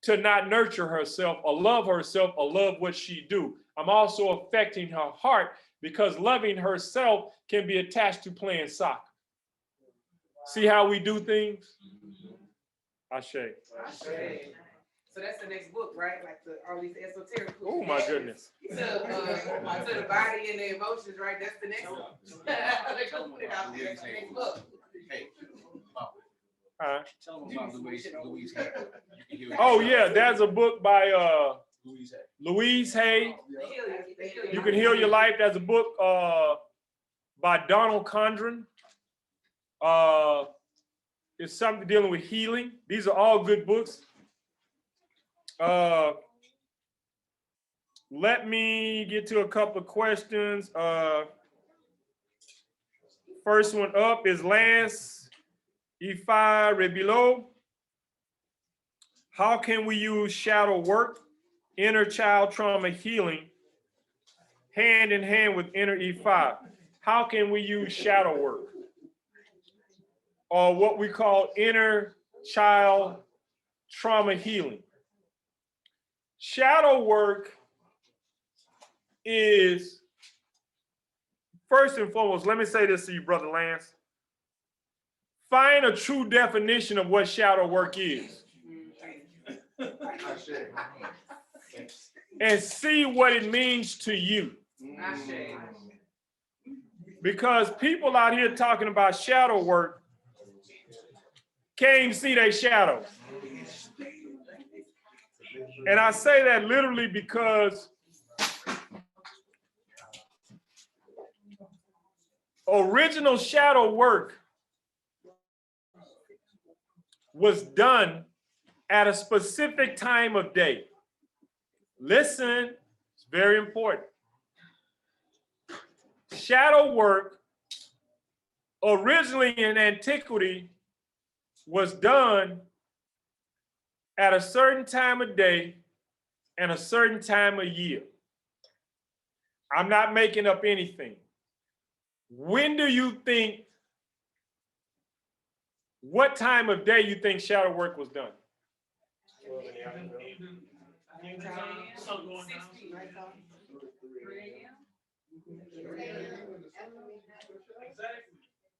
to not nurture herself or love what she do. I'm also affecting her heart because loving herself can be attached to playing soccer. See how we do things? Ashe. So that's the next book, right? Like all these esoteric books. Oh my goodness. To the body and the emotions, right? That's the next one. They gonna put it out there. That's the next book. Hey, tell them about Louise Hay. Oh yeah, there's a book by Louise Hay. You Can Heal Your Life. There's a book by Donald Condren. It's something dealing with healing. These are all good books. Let me get to a couple of questions. First one up is Lance Ifa Rebilo. How can we use shadow work, inner child trauma healing, hand in hand with inner E5? How can we use shadow work? Or what we call inner child trauma healing. Shadow work is first and foremost, let me say this to you, Brother Lance. Find a true definition of what shadow work is. And see what it means to you. Because people out here talking about shadow work can't even see their shadows. And I say that literally because original shadow work was done at a specific time of day. Listen, it's very important. Shadow work originally in antiquity was done at a certain time of day and a certain time of year. I'm not making up anything. When do you think, what time of day you think shadow work was done? Sun going down.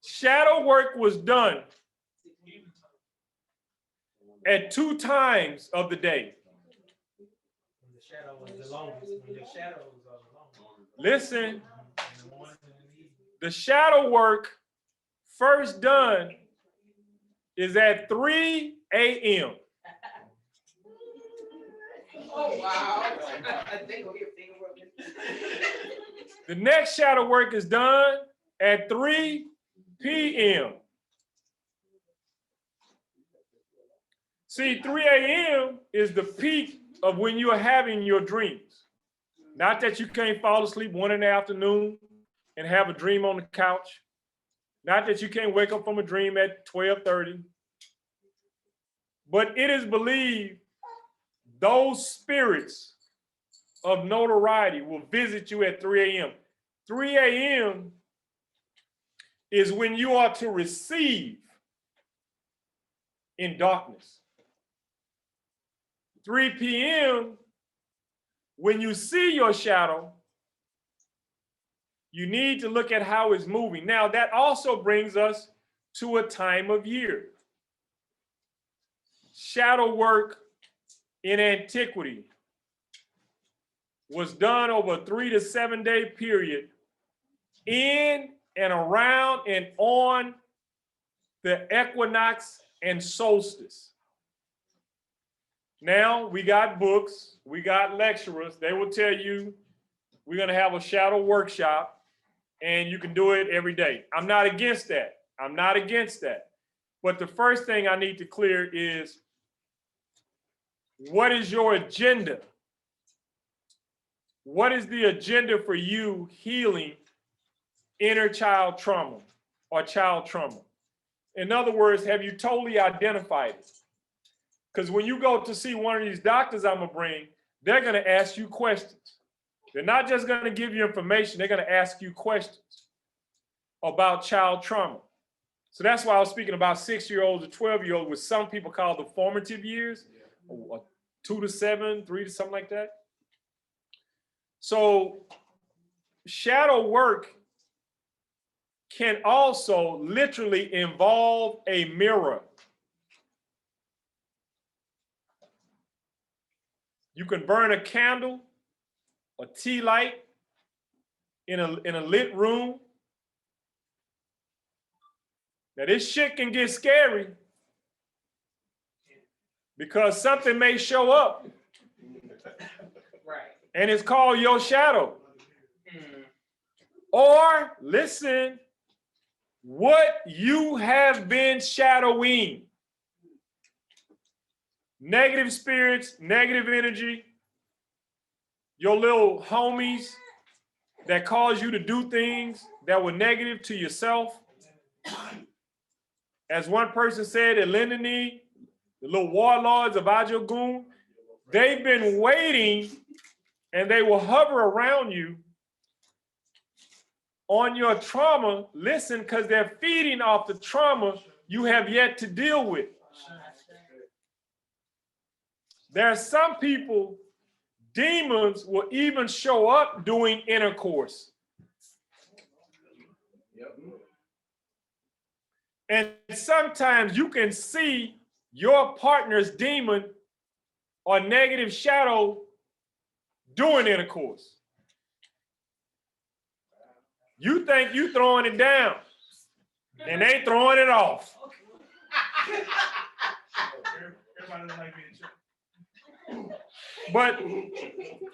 Shadow work was done at 2 times of the day. When the shadow was the longest, when your shadows are the longest. Listen, In the morning and in the evening. the shadow work first done is at 3 a.m. Oh, wow. The next shadow work is done at 3 p.m. See, 3 a.m. is the peak of when you are having your dreams. Not that you can't fall asleep 1 in the afternoon and have a dream on the couch. Not that you can't wake up from a dream at 12:30. But it is believed those spirits of notoriety will visit you at 3 a.m. 3 a.m. is when you are to receive in darkness. 3 p.m., when you see your shadow, you need to look at how it's moving. Now, that also brings us to a time of year. Shadow work in antiquity was done over a 3 to 7 day period in and around and on the equinox and solstice. Now we got books, we got lecturers. They will tell you we're going to have a shadow workshop and you can do it every day. I'm not against that. I'm not against that. But the first thing I need to clear is, what is your agenda? What is the agenda for you healing inner child trauma or child trauma? In other words, have you totally identified it? Because when you go to see one of these doctors I'm going to bring, they're going to ask you questions. They're not just going to give you information, they're going to ask you questions about child trauma. So that's why I was speaking about 6-year-olds or 12-year-olds, which some people call the formative years, 2 to 7, 3 to something like that. So shadow work can also literally involve a mirror. You can burn a candle, a tea light in a lit room. Now this shit can get scary because something may show up. Right. And it's called your shadow. Or listen, what you have been shadowing. Negative spirits, negative energy, your little homies that cause you to do things that were negative to yourself. As one person said, Elendini, the little warlords of Ajogun, they've been waiting and they will hover around you on your trauma, listen, because they're feeding off the trauma you have yet to deal with. There are some people, demons will even show up doing intercourse. And sometimes you can see your partner's demon or negative shadow during intercourse. You think you throwing it down, and they throwing it off. Everybody doesn't like being checked. But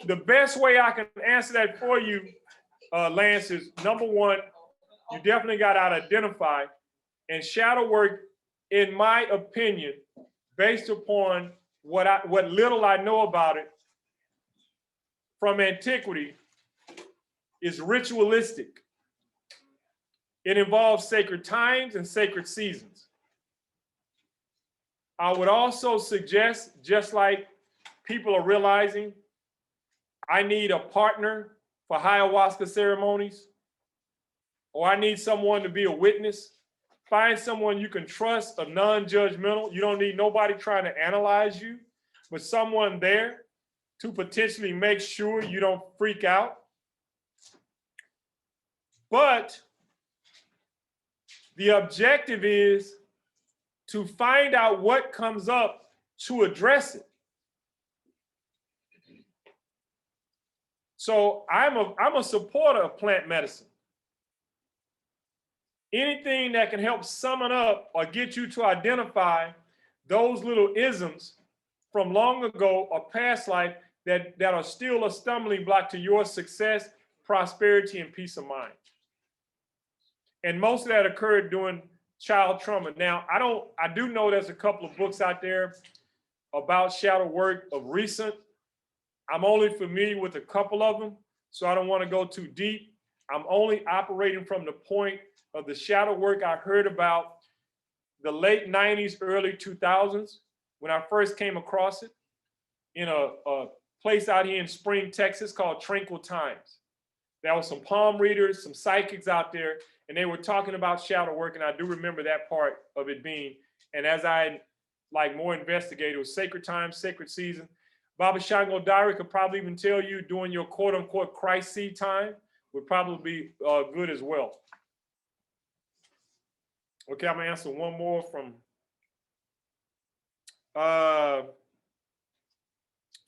the best way I can answer that for you, Lance, is number one, you definitely got to identify. And shadow work, in my opinion, based upon what little I know about it from antiquity, is ritualistic. It involves sacred times and sacred seasons. I would also suggest, just like people are realizing, I need a partner for ayahuasca ceremonies, or I need someone to be a witness. Find someone you can trust, a non-judgmental. You don't need nobody trying to analyze you, but someone there to potentially make sure you don't freak out. But the objective is to find out what comes up to address it. So I'm a supporter of plant medicine. Anything that can help summon up or get you to identify those little isms from long ago or past life that are still a stumbling block to your success, prosperity, and peace of mind. And most of that occurred during child trauma. Now, I do know there's a couple of books out there about shadow work of recent. I'm only familiar with a couple of them, so I don't want to go too deep. I'm only operating from the point of the shadow work I heard about the late 90s, early 2000s, when I first came across it in a place out here in Spring, Texas called Tranquil Times. There were some palm readers, some psychics out there, and they were talking about shadow work, and I do remember that part of it being, and as I more investigated, it was sacred time, sacred season. Baba Shango Diary could probably even tell you during your quote unquote Christ seed time would probably be good as well. Okay, I'm gonna answer one more from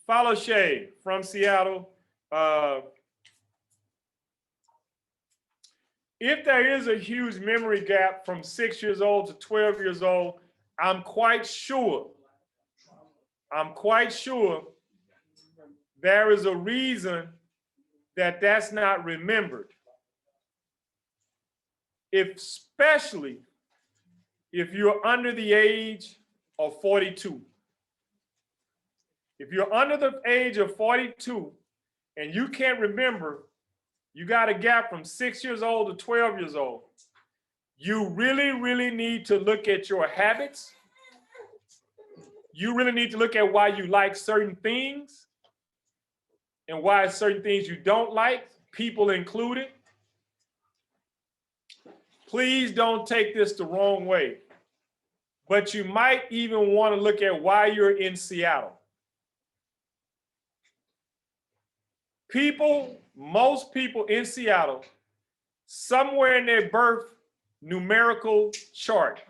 Follow Shay from Seattle. If there is a huge memory gap from 6 years old to 12 years old, I'm quite sure there is a reason that that's not remembered. Especially if you're under the age of 42. If you're under the age of 42 and you can't remember, you got a gap from 6 years old to 12 years old, you really, really need to look at your habits. You really need to look at why you like certain things and why certain things you don't like, people included. Please don't take this the wrong way, but you might even want to look at why you're in Seattle. Most people in Seattle, somewhere in their birth numerical chart,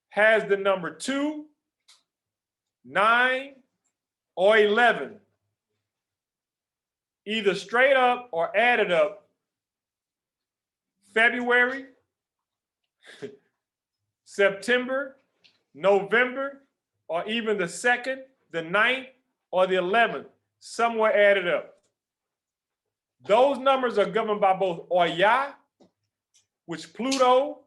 has the number 2, 9, or 11, either straight up or added up. February, September, November, or even the 2nd, the 9th, or the 11th, somewhere added up. Those numbers are governed by both Oya, which Pluto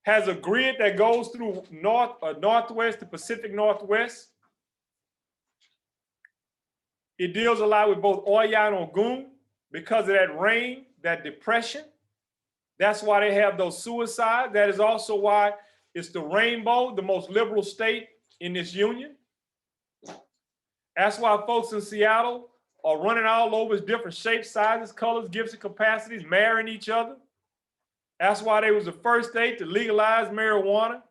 has a grid that goes through northwest, the Pacific Northwest. It deals a lot with both Oya and Ogun because of that rain, that depression. That's why they have those suicides. That is also why it's the rainbow, the most liberal state in this union. That's why folks in Seattle are running all over different shapes, sizes, colors, gifts, and capacities, marrying each other. That's why they was the first state to legalize marijuana.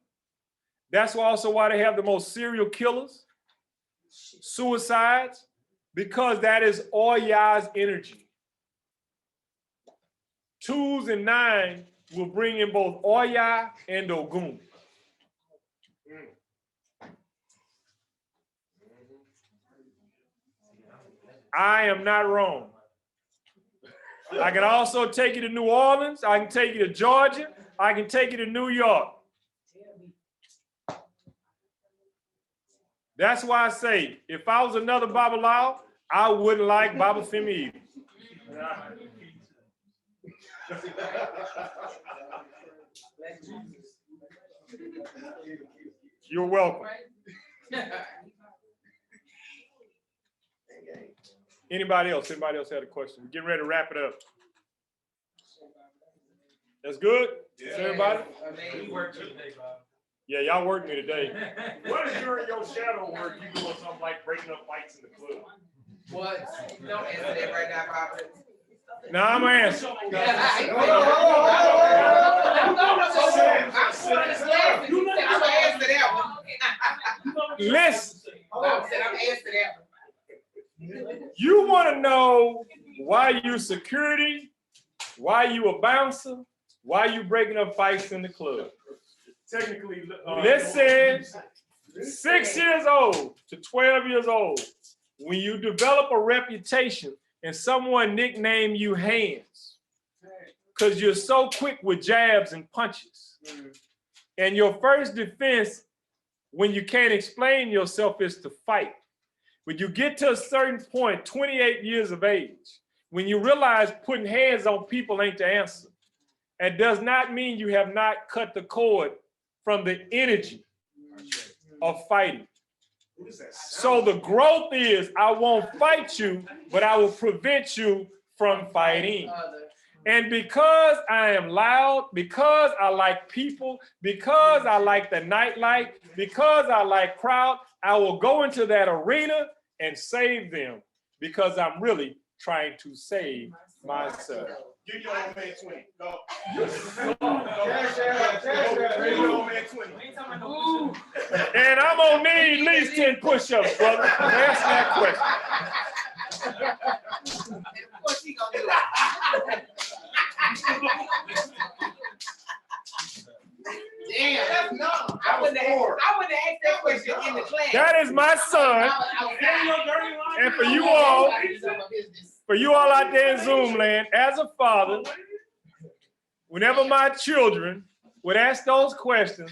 That's also why they have the most serial killers, suicides, because that is Oya's energy. 2s and 9 will bring in both Oya and Ogun. I am not wrong. I can also take you to New Orleans. I can take you to Georgia. I can take you to New York. That's why I say, if I was another Babalawo, I wouldn't like Baba Femi either. You're welcome. Anybody else? Anybody else had a question? We're getting ready to wrap it up. That's good? Yeah. Everybody? We worked today, Bob. Yeah, y'all worked me today. What is during your shadow work you doing something like breaking up fights in the club? What? Don't answer that right now, Bob. Now I'm gonna answer. Listen. You want to know why you security, why you a bouncer, why you breaking up fights in the club. Technically, Listen, 6 years old to 12 years old, when you develop a reputation and someone nickname you Hands, because you're so quick with jabs and punches. And your first defense when you can't explain yourself is to fight. When you get to a certain point, 28 years of age, when you realize putting hands on people ain't the answer, it does not mean you have not cut the cord from the energy of fighting. So the growth is, I won't fight you, but I will prevent you from fighting. And because I am loud, because I like people, because I like the nightlife, because I like crowd, I will go into that arena and save them because I'm really trying to save myself. Give your old man 20. Go. And I'm gonna need at least 10 push-ups, brother. Answer that question. And of course he gonna do it. Damn. No, I wouldn't have asked that question in the class. That is my son. And for you all out there in Zoom land, as a father, whenever my children would ask those questions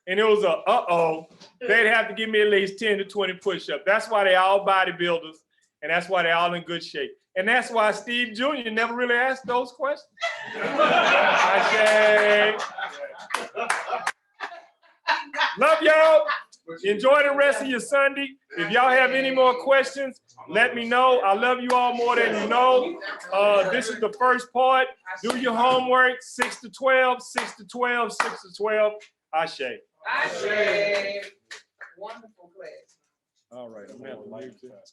and it was a uh-oh, they'd have to give me at least 10 to 20 push-ups. That's why they all bodybuilders, and that's why they're all in good shape. And that's why Steve Jr. never really asked those questions. Okay. Love y'all. Enjoy the rest of your Sunday. If y'all have any more questions, let me know. I love you all more than you know. This is the first part. Do your homework, 6 to 12, 6 to 12, 6 to 12. Ashe. Ashe. Wonderful class. All right. I'm gonna have to leave this.